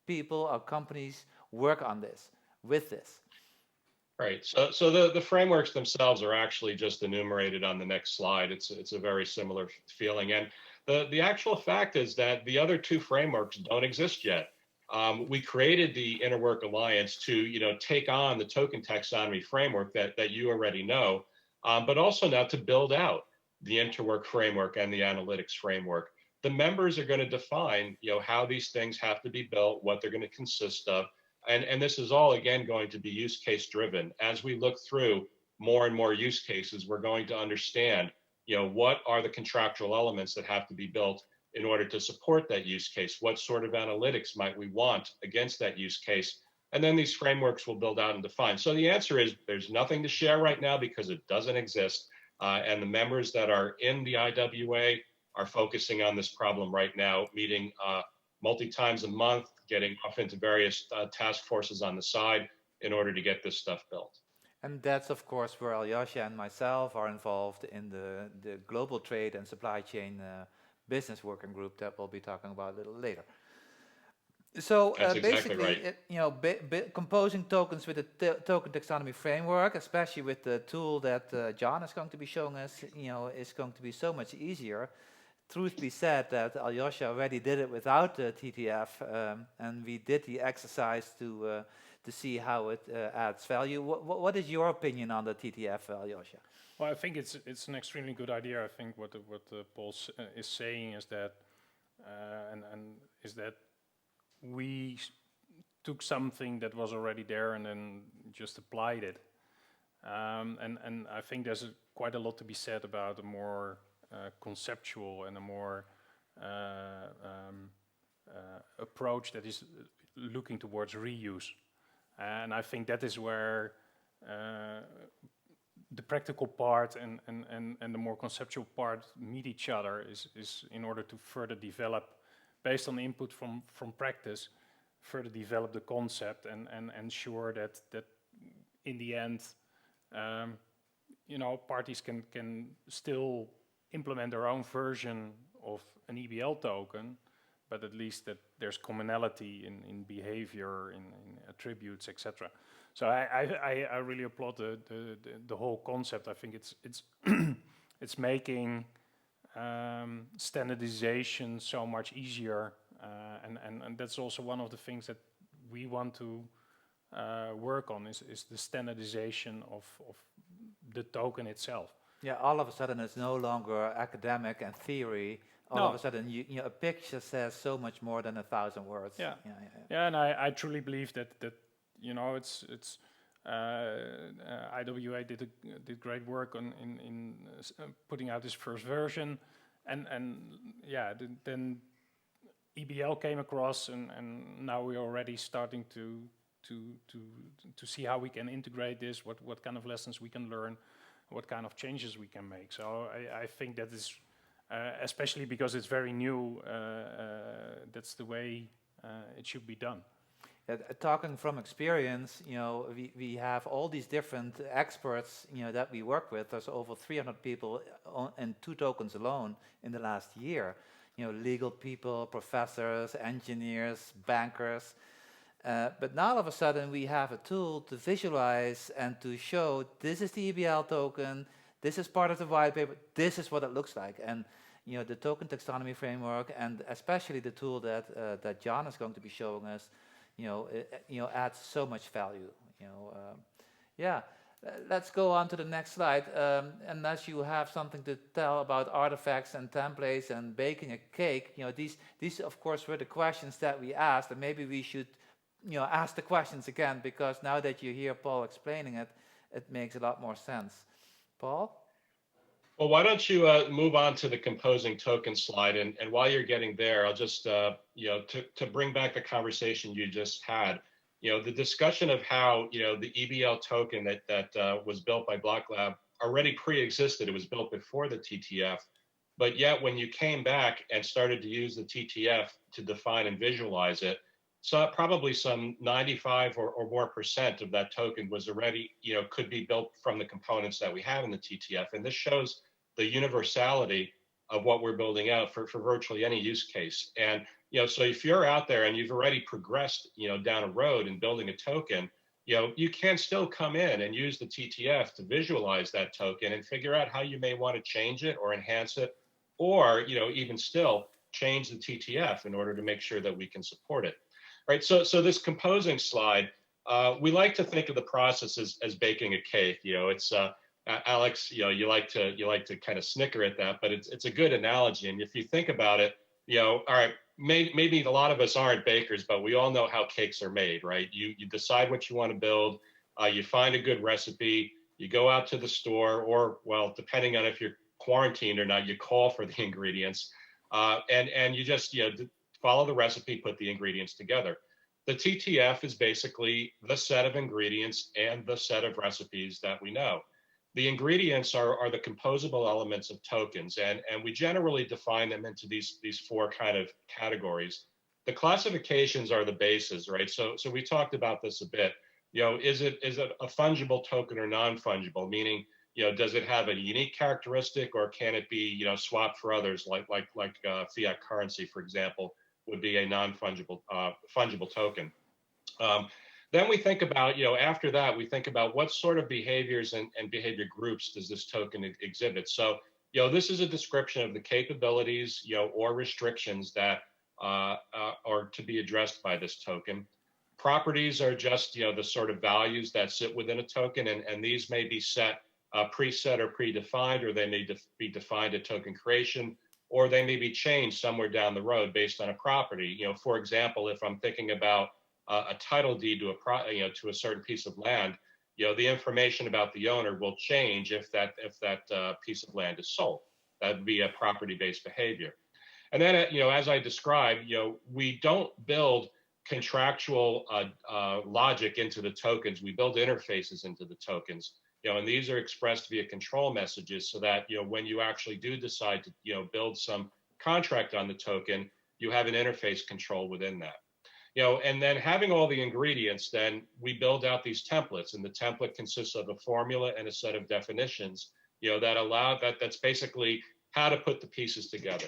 people or companies work on this, with this? Right. So the frameworks themselves are actually just enumerated on the next slide. It's a very similar feeling, and the actual fact is that the other 2 frameworks don't exist yet. We created the InterWork Alliance to, take on the Token Taxonomy Framework that you already know, but also now to build out the InterWork Framework and the Analytics Framework. The members are going to define, how these things have to be built, what they're going to consist of, and this is all again going to be use case driven as we look through more and more use cases, we're going to understand, what are the contractual elements that have to be built in order to support that use case? What sort of analytics might we want against that use case? And then these frameworks will build out and define. So the answer is there's nothing to share right now because it doesn't exist. And the members that are in the IWA are focusing on this problem right now, meeting multi-times a month, getting off into various task forces on the side in order to get this stuff built. And that's, of course, where Aljosja and myself are involved in the global trade and supply chain business working group that we'll be talking about a little later. So basically, right. Composing tokens with the token taxonomy framework, especially with the tool that John is going to be showing us, is going to be so much easier. Truth be said, that Aljosja already did it without the TTF, and we did the exercise to see how it adds value. What is your opinion on the TTF, Aljosja? Well, I think it's an extremely good idea. I think what Paul is saying is that, is that we took something that was already there and then just applied it. And I think there's quite a lot to be said about a more conceptual and a more approach that is looking towards reuse. And I think that is where the practical part and the more conceptual part meet each other is in order to further develop, based on the input from practice, further develop the concept and ensure that in the end, parties can still implement their own version of an eBL token, but at least that there's commonality in behavior, in attributes, etc. So I really applaud the whole concept. I think it's it's making standardization so much easier, and that's also one of the things that we want to work on is the standardization of the token itself. Yeah, all of a sudden it's no longer academic and theory. All of a sudden, a picture says so much more than 1,000 words. Yeah, and I truly believe that it's IWA did great work in putting out this first version, and then eBL came across, and now we're already starting to see how we can integrate this, what kind of lessons we can learn, what kind of changes we can make. So I think that is, especially because it's very new, that's the way it should be done. Talking from experience, we have all these different experts, that we work with. There's over 300 people in 2 tokens alone in the last year. Legal people, professors, engineers, bankers. But now all of a sudden we have a tool to visualize and to show this is the eBL token, this is part of the white paper, this is what it looks like. And the token taxonomy framework, and especially the tool that John is going to be showing us, adds so much value. Let's go on to the next slide. Unless you have something to tell about artifacts and templates and baking a cake, these of course were the questions that we asked, and maybe we should ask the questions again, because now that you hear Paul explaining it, it makes a lot more sense. Paul? Well, why don't you move on to the composing token slide, and while you're getting there, I'll just to bring back the conversation you just had, the discussion of how the eBL token that was built by Blocklab already pre-existed. It was built before the TTF, but yet when you came back and started to use the TTF to define and visualize it, so probably some 95 or more % of that token was already, could be built from the components that we have in the TTF. And this shows the universality of what we're building out for virtually any use case. And, so if you're out there and you've already progressed, down a road in building a token, you can still come in and use the TTF to visualize that token and figure out how you may want to change it or enhance it, or, even still change the TTF in order to make sure that we can support it. Right, so this composing slide, we like to think of the process as baking a cake. It's Alex, you like to kind of snicker at that, but it's a good analogy. And if you think about it, all right, maybe a lot of us aren't bakers, but we all know how cakes are made, right? You decide what you want to build, you find a good recipe, You go out to the store, or, well, depending on if you're quarantined or not, you call for the ingredients, and you just follow the recipe, put the ingredients together. The TTF is basically the set of ingredients and the set of recipes that we know. The ingredients are the composable elements of tokens, and we generally define them into these four kind of categories. The classifications are the bases, right? So we talked about this a bit. Is it a fungible token or non-fungible? Meaning, does it have a unique characteristic, or can it be swapped for others, like fiat currency, for example, would be a non-fungible fungible token. Then we think about, after that, we think about what sort of behaviors and behavior groups does this token exhibit. So, this is a description of the capabilities, or restrictions that are to be addressed by this token. Properties are just, the sort of values that sit within a token, and these may be set, preset or predefined, or they may be defined at token creation, or they may be changed somewhere down the road based on a property. For example, if I'm thinking about a title deed to to a certain piece of land, the information about the owner will change if that piece of land is sold. That would be a property-based behavior. And then, as I described, we don't build contractual logic into the tokens. We build interfaces into the tokens. And these are expressed via control messages, so that when you actually do decide to build some contract on the token, you have an interface control within that. And then having all the ingredients, then we build out these templates, and the template consists of a formula and a set of definitions, that's basically how to put the pieces together.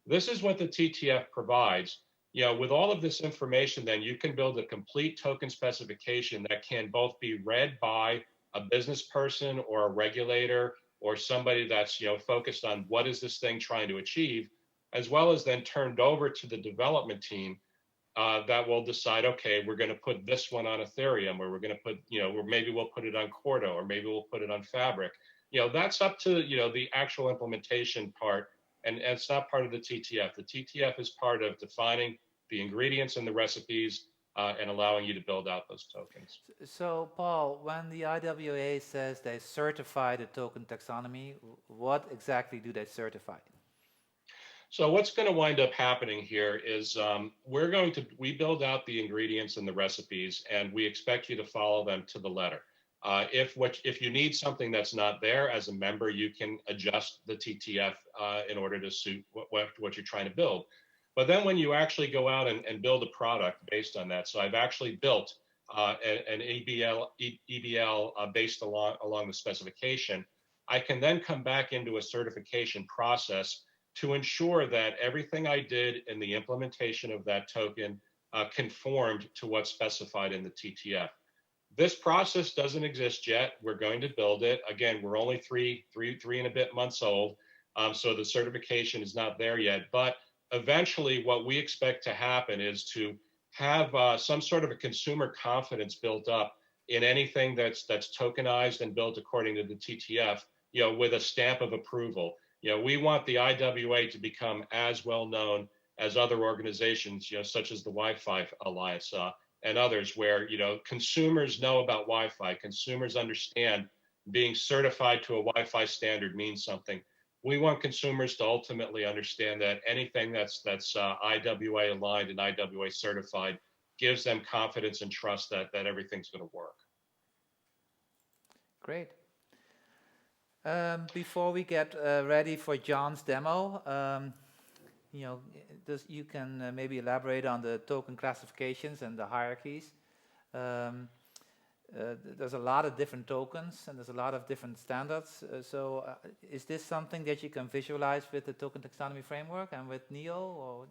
This is what the TTF provides. With all of this information, then you can build a complete token specification that can both be read by a business person or a regulator or somebody that's focused on what is this thing trying to achieve, as well as then turned over to the development team that will decide, okay, we're going to put this one on Ethereum, or we're going to put, or maybe we'll put it on Cordo, or maybe we'll put it on Fabric. That's up to the actual implementation part, and it's not part of the TTF. The TTF is part of defining the ingredients and the recipes, and allowing you to build out those tokens. So, Paul, when the IWA says they certify the token taxonomy, what exactly do they certify? So what's going to wind up happening here is we build out the ingredients and the recipes, and we expect you to follow them to the letter. If you need something that's not there as a member, you can adjust the TTF in order to suit what you're trying to build. But then when you actually go out and build a product based on that, so I've actually built an eBL based along the specification, I can then come back into a certification process to ensure that everything I did in the implementation of that token conformed to what's specified in the TTF. This process doesn't exist yet. We're going to build it. Again, we're only three and a bit months old, so the certification is not there yet. But eventually, what we expect to happen is to have some sort of a consumer confidence built up in anything that's tokenized and built according to the TTF, with a stamp of approval. We want the IWA to become as well known as other organizations, such as the Wi-Fi Alliance and others, where consumers know about Wi-Fi. Consumers understand being certified to a Wi-Fi standard means something. We want consumers to ultimately understand that anything that's IWA aligned and IWA certified gives them confidence and trust that everything's going to work. Great. Before we get ready for John's demo, you can maybe elaborate on the token classifications and the hierarchies. There's a lot of different tokens and there's a lot of different standards. So is this something that you can visualize with the Token Taxonomy Framework and with NEO? Or,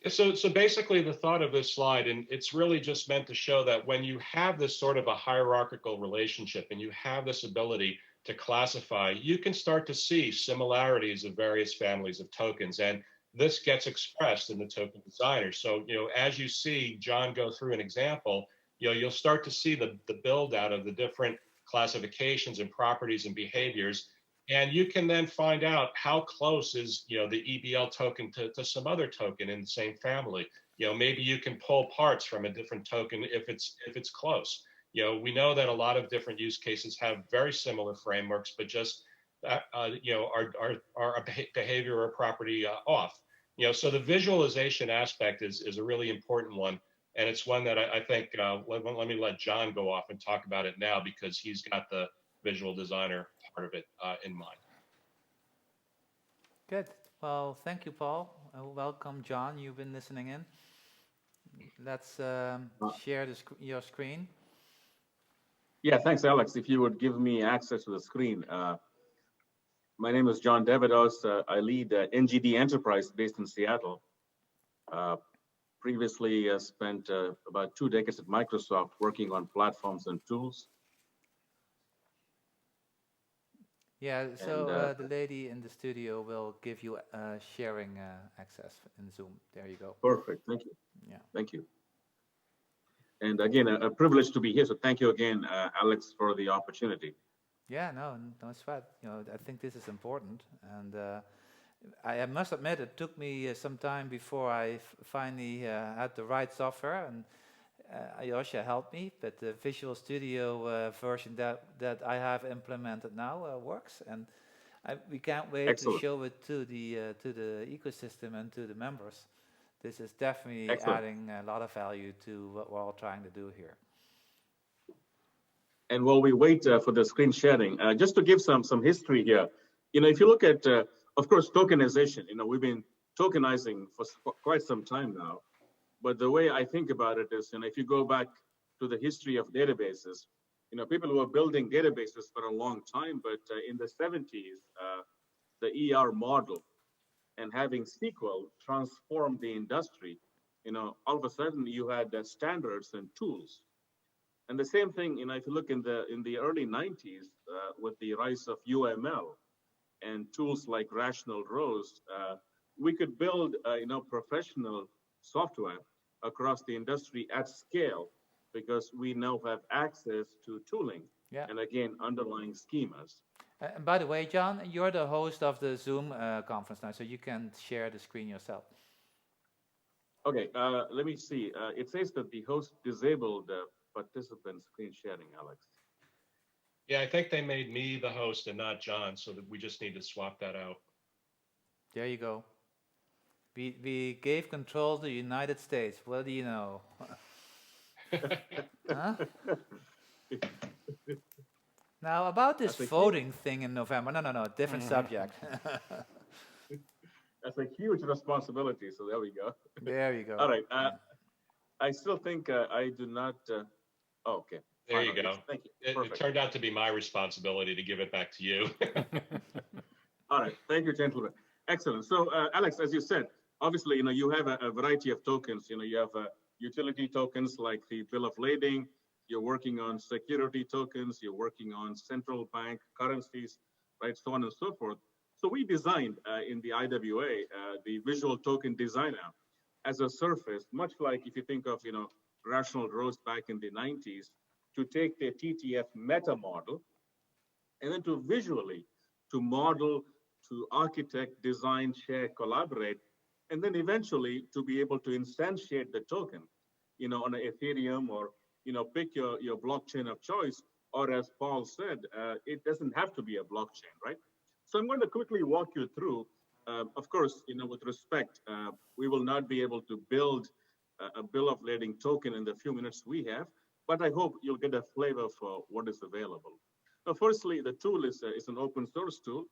So basically the thought of this slide, and it's really just meant to show that when you have this sort of a hierarchical relationship and you have this ability to classify, you can start to see similarities of various families of tokens. And this gets expressed in the token designer. So, as you see John go through an example, you'll start to see the build out of the different classifications and properties and behaviors. And you can then find out how close is, the eBL token to some other token in the same family. Maybe you can pull parts from a different token if it's close. you know, we know that a lot of different use cases have very similar frameworks, but just you know, our behavior or property off. You know, so the visualization aspect is a really important one, and it's one that I think let me let John go off and talk about it now, because he's got the visual designer part of it in mind. Good. Well, thank you, Paul. Welcome, John. You've been listening in. Let's share your screen. Yeah, thanks, Alex. If you would give me access to the screen. My name is John Devados. I lead NGD Enterprise based in Seattle. Previously spent about 2 decades at Microsoft working on platforms and tools. Yeah, so the lady in the studio will give you sharing access in Zoom. There you go. Perfect. Thank you. Yeah. Thank you. And again, a privilege to be here. So thank you again, Alex, for the opportunity. Yeah, no sweat. You know, I think this is important, and I must admit it took me some time before I finally had the right software, and Aljosja helped me. But the Visual Studio version that I have implemented now works, and we can't wait Excellent. to show it to the ecosystem and to the members. This is definitely Excellent. adding a lot of value to what we're all trying to do here. And while we wait for the screen sharing, just to give some history here, you know, if you look at, of course, tokenization, you know, we've been tokenizing for quite some time now. But the way I think about it is, you know, if you go back to the history of databases, you know, people were building databases for a long time, but in the 70s, the ER model and having SQL transformed the industry. You know, all of a sudden you had standards and tools. And the same thing, you know, if you look in the early 90s with the rise of UML and tools like Rational Rows, we could build, you know, professional software across the industry at scale because we now have access to tooling and again, underlying schemas. And by the way, John, you're the host of the Zoom conference now, so you can share the screen yourself. Okay, let me see. It says that the host disabled participant screen sharing, Alex. Yeah, I think they made me the host and not John, so that we just need to swap that out. There you go. We gave control to the United States. What do you know? Huh? Now, about this voting thing in November. No, different subject. That's a huge responsibility, so there we go. There you go. All right. I still think I do not. Oh, okay. There you go. Thank you. It turned out to be my responsibility to give it back to you. All right. Thank you, gentlemen. Excellent. So, Alex, as you said, obviously, you know, you have a variety of tokens. You know, you have utility tokens like the bill of lading. You're working on security tokens. You're working on central bank currencies, right? So on and so forth. So we designed in the IWA the visual token designer as a surface, much like if you think of, you know, Rational Rows back in the 90s, to take the TTF meta model and then to visually to model, to architect, design, share, collaborate, and then eventually to be able to instantiate the token, you know, on an Ethereum or, you know, pick your blockchain of choice, or as Paul said, it doesn't have to be a blockchain, right? So I'm going to quickly walk you through. Of course, you know, with respect, we will not be able to build a bill of lading token in the few minutes we have, but I hope you'll get a flavor for what is available. Now, firstly, the tool is an open source tool.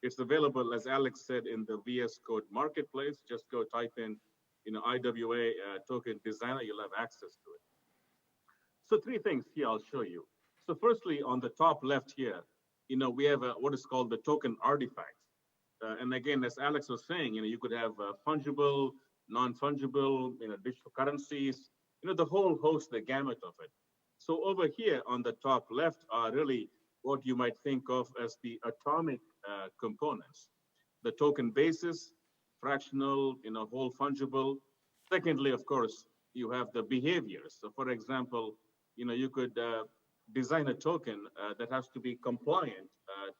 It's available, as Alex said, in the VS Code marketplace. Just go type in, you know, IWA token designer, you'll have access to it. So 3 things here I'll show you. So firstly, on the top left here, you know, we have what is called the token artifacts. And again, as Alex was saying, you know, you could have fungible, non-fungible, you know, digital currencies, you know, the whole host, the gamut of it. So over here on the top left are really what you might think of as the atomic components. The token basis, fractional, you know, whole fungible. Secondly, of course, you have the behaviors. So for example, you know, you could design a token that has to be compliant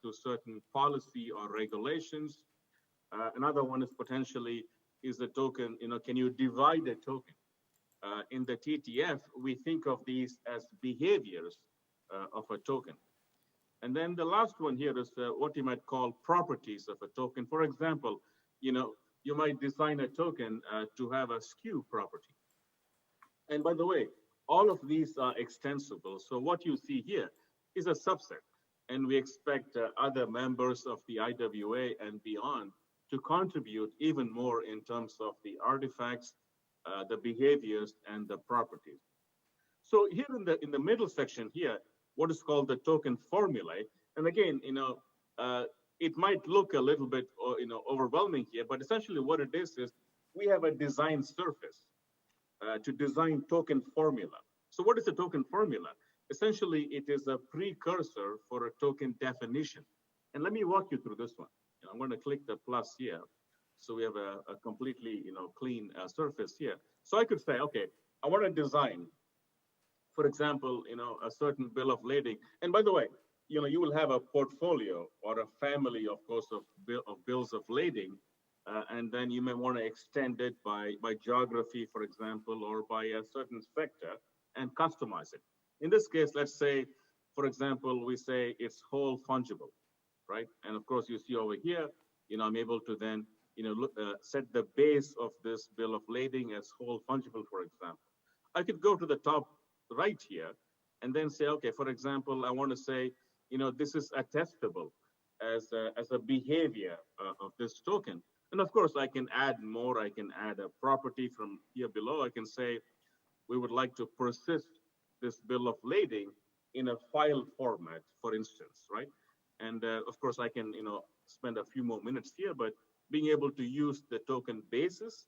to certain policy or regulations. Another one is potentially, is the token, you know, can you divide a token? in the TTF, we think of these as behaviors of a token. And then the last one here is what you might call properties of a token. For example, you might design a token to have a skew property. And by the way, all of these are extensible. So what you see here is a subset. And we expect other members of the IWA and beyond to contribute even more in terms of the artifacts, the behaviors, and the properties. So here in the middle section here, what is called the token formulae. And again, it might look a little bit, overwhelming here, but essentially what it is we have a design surface to design token formula. So what is a token formula? Essentially, it is a precursor for a token definition. And let me walk you through this one. I'm going to click the plus here. So we have a completely, clean surface here. So I could say, okay, I want to design, for example, a certain bill of lading. And by the way, you will have a portfolio or a family, of course, of bills of lading. And then you may want to extend it by geography, for example, or by a certain sector and customize it. In this case, let's say, for example, we say it's whole fungible, right? And of course, you see over here, I'm able to then, set the base of this bill of lading as whole fungible, for example. I could go to the top right here and then say, okay, for example, I want to say, this is attestable as a behavior of this token. And of course, I can add more. I can add a property from here below. I can say, we would like to persist this bill of lading in a file format, for instance, right? And of course, I can, spend a few more minutes here, but being able to use the token basis,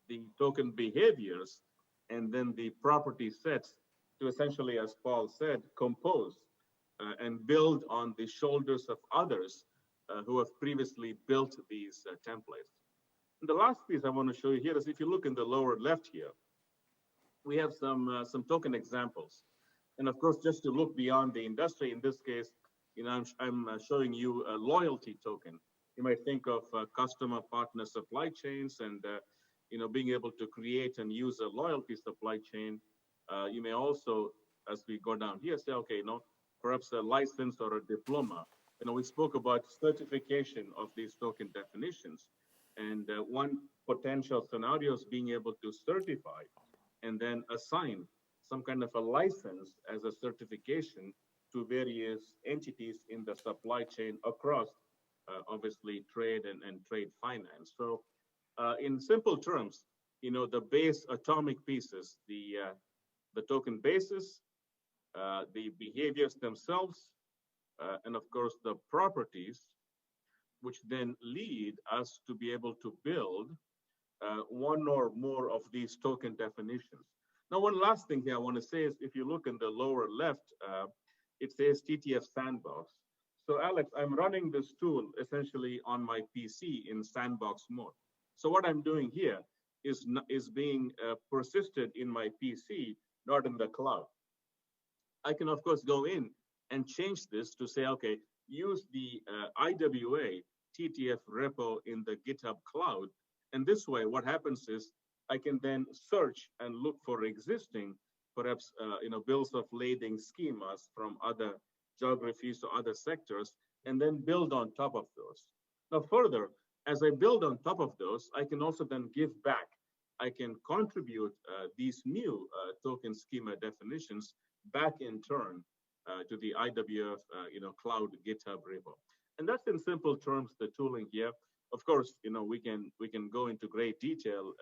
the token behaviors, and then the property sets to essentially, as Paul said, compose and build on the shoulders of others who have previously built these templates. And the last piece I want to show you here is if you look in the lower left here, we have some token examples. And of course, just to look beyond the industry, in this case, I'm showing you a loyalty token. You might think of customer partner supply chains and being able to create and use a loyalty supply chain. You may also, as we go down here, say, okay, perhaps a license or a diploma. We spoke about certification of these token definitions. And one potential scenario is being able to certify and then assign some kind of a license as a certification to various entities in the supply chain across, obviously, trade and trade finance. So in simple terms, the base atomic pieces, the token basis, the behaviors themselves, and of course, the properties, which then lead us to be able to build one or more of these token definitions. Now, one last thing here I want to say is if you look in the lower left, it says TTF Sandbox. So Alex, I'm running this tool essentially on my PC in sandbox mode. So what I'm doing here is being persisted in my PC, not in the cloud. I can, of course, go in and change this to say, okay, use the IWA TTF repo in the GitHub cloud. And this way, what happens is I can then search and look for existing, perhaps, bills of lading schemas from other geographies or other sectors, and then build on top of those. Now, further, as I build on top of those, I can also then give back. I can contribute these new token schema definitions back in turn to the IWF, cloud GitHub repo. And that's in simple terms the tooling here. Of course, we can go into great detail.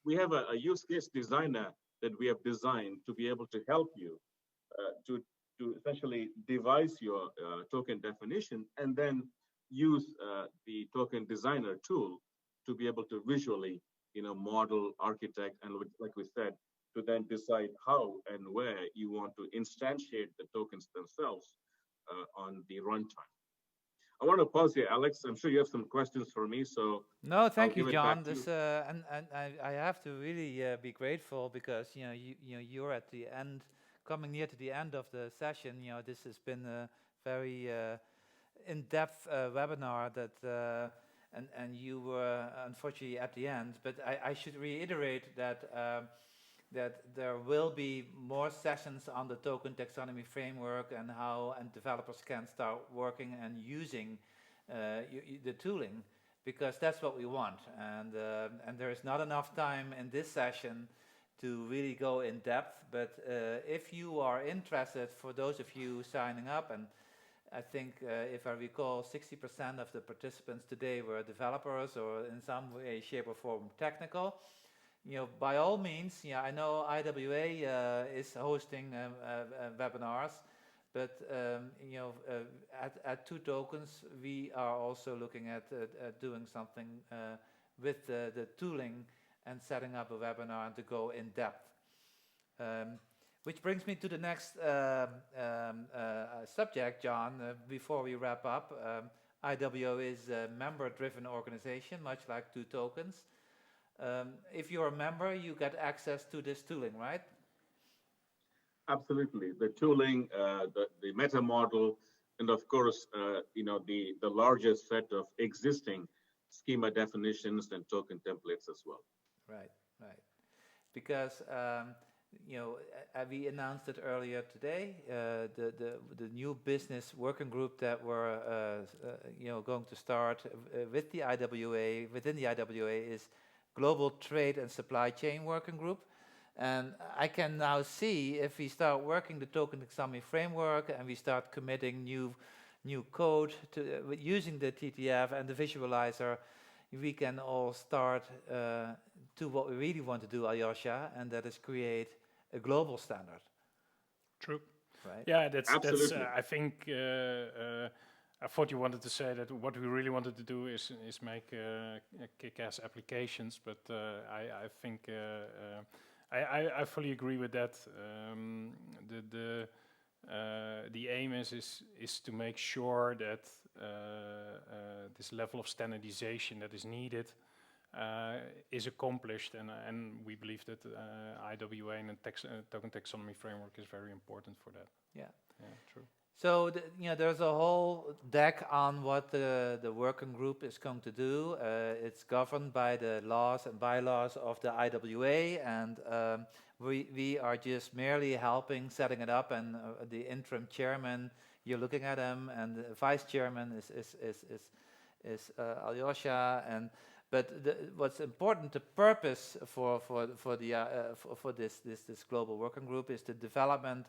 We have a use case designer that we have designed to be able to help you to essentially devise your token definition and then use the token designer tool to be able to visually, model, architect, and like we said, to then decide how and where you want to instantiate the tokens themselves on the runtime. I want to pause here, Alex. I'm sure you have some questions for me, so no, thank you, John. This and I have to really be grateful because you're at the end, coming near to the end of the session. This has been a very in-depth webinar that, and you were unfortunately at the end. But I should reiterate that that there will be more sessions on the Token Taxonomy Framework and how developers can start working and using the tooling, because that's what we want. And there is not enough time in this session to really go in depth, but if you are interested, for those of you signing up, and I think if I recall, 60% of the participants today were developers or in some way, shape or form technical. By all means, I know IWA is hosting webinars, but at 2 Tokens, we are also looking at doing something with the tooling and setting up a webinar and to go in depth. Which brings me to the next subject, John, before we wrap up. IWA is a member-driven organization, much like 2 Tokens. If you're a member, you get access to this tooling, right? Absolutely. The tooling, the meta model, and of course, the largest set of existing schema definitions and token templates as well. Right. Because we announced it earlier today. The new business working group that we're going to start with the IWA, within the IWA, is Global Trade and Supply Chain Working Group. And I can now see, if we start working the Token Taxonomy Framework and we start committing new code to using the TTF and the visualizer, we can all start to what we really want to do, Aljosja, and that is create a global standard. True. Right? Yeah, that's I think I thought you wanted to say that what we really wanted to do is make kick-ass applications, but I think I fully agree with that. The aim is to make sure that this level of standardization that is needed is accomplished, and we believe that IWA and the Token Taxonomy Framework is very important for that. Yeah. Yeah, true. So there's a whole deck on what the working group is going to do. It's governed by the laws and bylaws of the IWA, and we are just merely helping setting it up. And the interim chairman, you're looking at him, and the vice chairman is Aljosja. But what's important, the purpose for this global working group is the development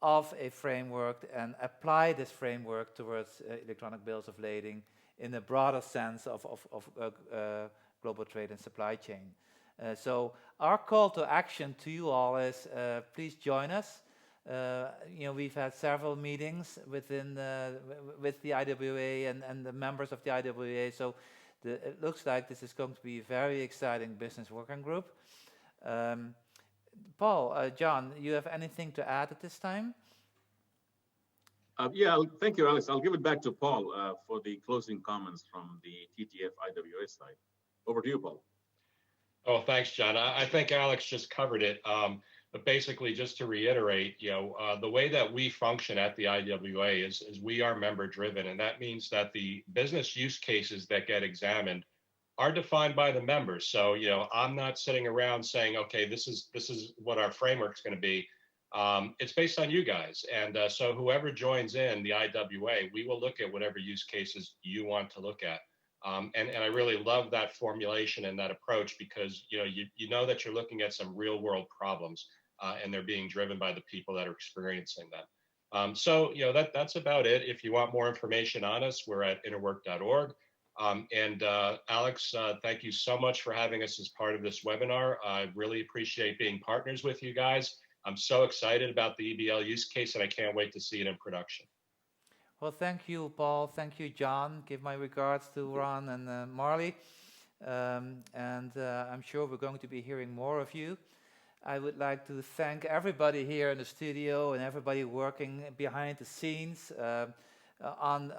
of a framework and apply this framework towards electronic bills of lading in a broader sense of global trade and supply chain. So our call to action to you all is please join us. We've had several meetings with the IWA and the members of the IWA. So it looks like this is going to be a very exciting business working group. Paul, John, you have anything to add at this time? Yeah, thank you, Alex. I'll give it back to Paul for the closing comments from the TTF IWA side. Over to you, Paul. Oh, thanks, John. I think Alex just covered it. But basically, just to reiterate, the way that we function at the IWA is we are member driven, and that means that the business use cases that get examined are defined by the members. So, I'm not sitting around saying, okay, this is what our framework's going to be. It's based on you guys. And so whoever joins in the IWA, we will look at whatever use cases you want to look at. And I really love that formulation and that approach, because, you know that you're looking at some real world problems and they're being driven by the people that are experiencing them. So, that's about it. If you want more information on us, we're at InterWork.org. And Alex, thank you so much for having us as part of this webinar. I really appreciate being partners with you guys. I'm so excited about the eBL use case, and I can't wait to see it in production. Well, thank you, Paul. Thank you, John. Give my regards to Ron and Marley. And I'm sure we're going to be hearing more of you. I would like to thank everybody here in the studio and everybody working behind the scenes on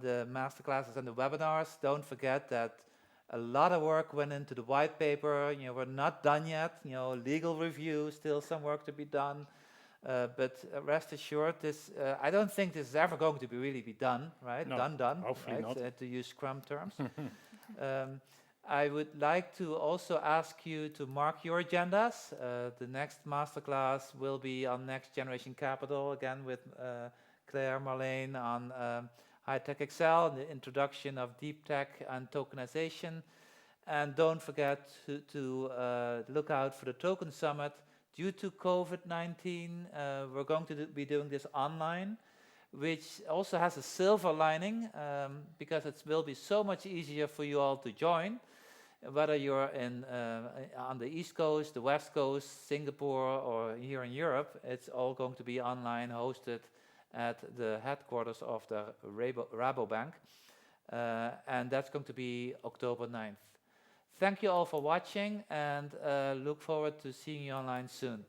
the masterclasses and the webinars. Don't forget that a lot of work went into the white paper. We're not done yet. Legal review, still some work to be done. But rest assured, this I don't think this is ever going to really be done, right? No, Done. hopefully right? not. To use Scrum terms. I would like to also ask you to mark your agendas. The next masterclass will be on next generation capital, again with Claire Marlene on high-tech Excel, the introduction of deep tech and tokenization. And don't forget to look out for the Token Summit. Due to COVID-19, we're going to be doing this online, which also has a silver lining, because it will be so much easier for you all to join, whether you're on the East Coast, the West Coast, Singapore, or here in Europe. It's all going to be online, hosted at the headquarters of the Rabobank, and that's going to be October 9th. Thank you all for watching, and look forward to seeing you online soon.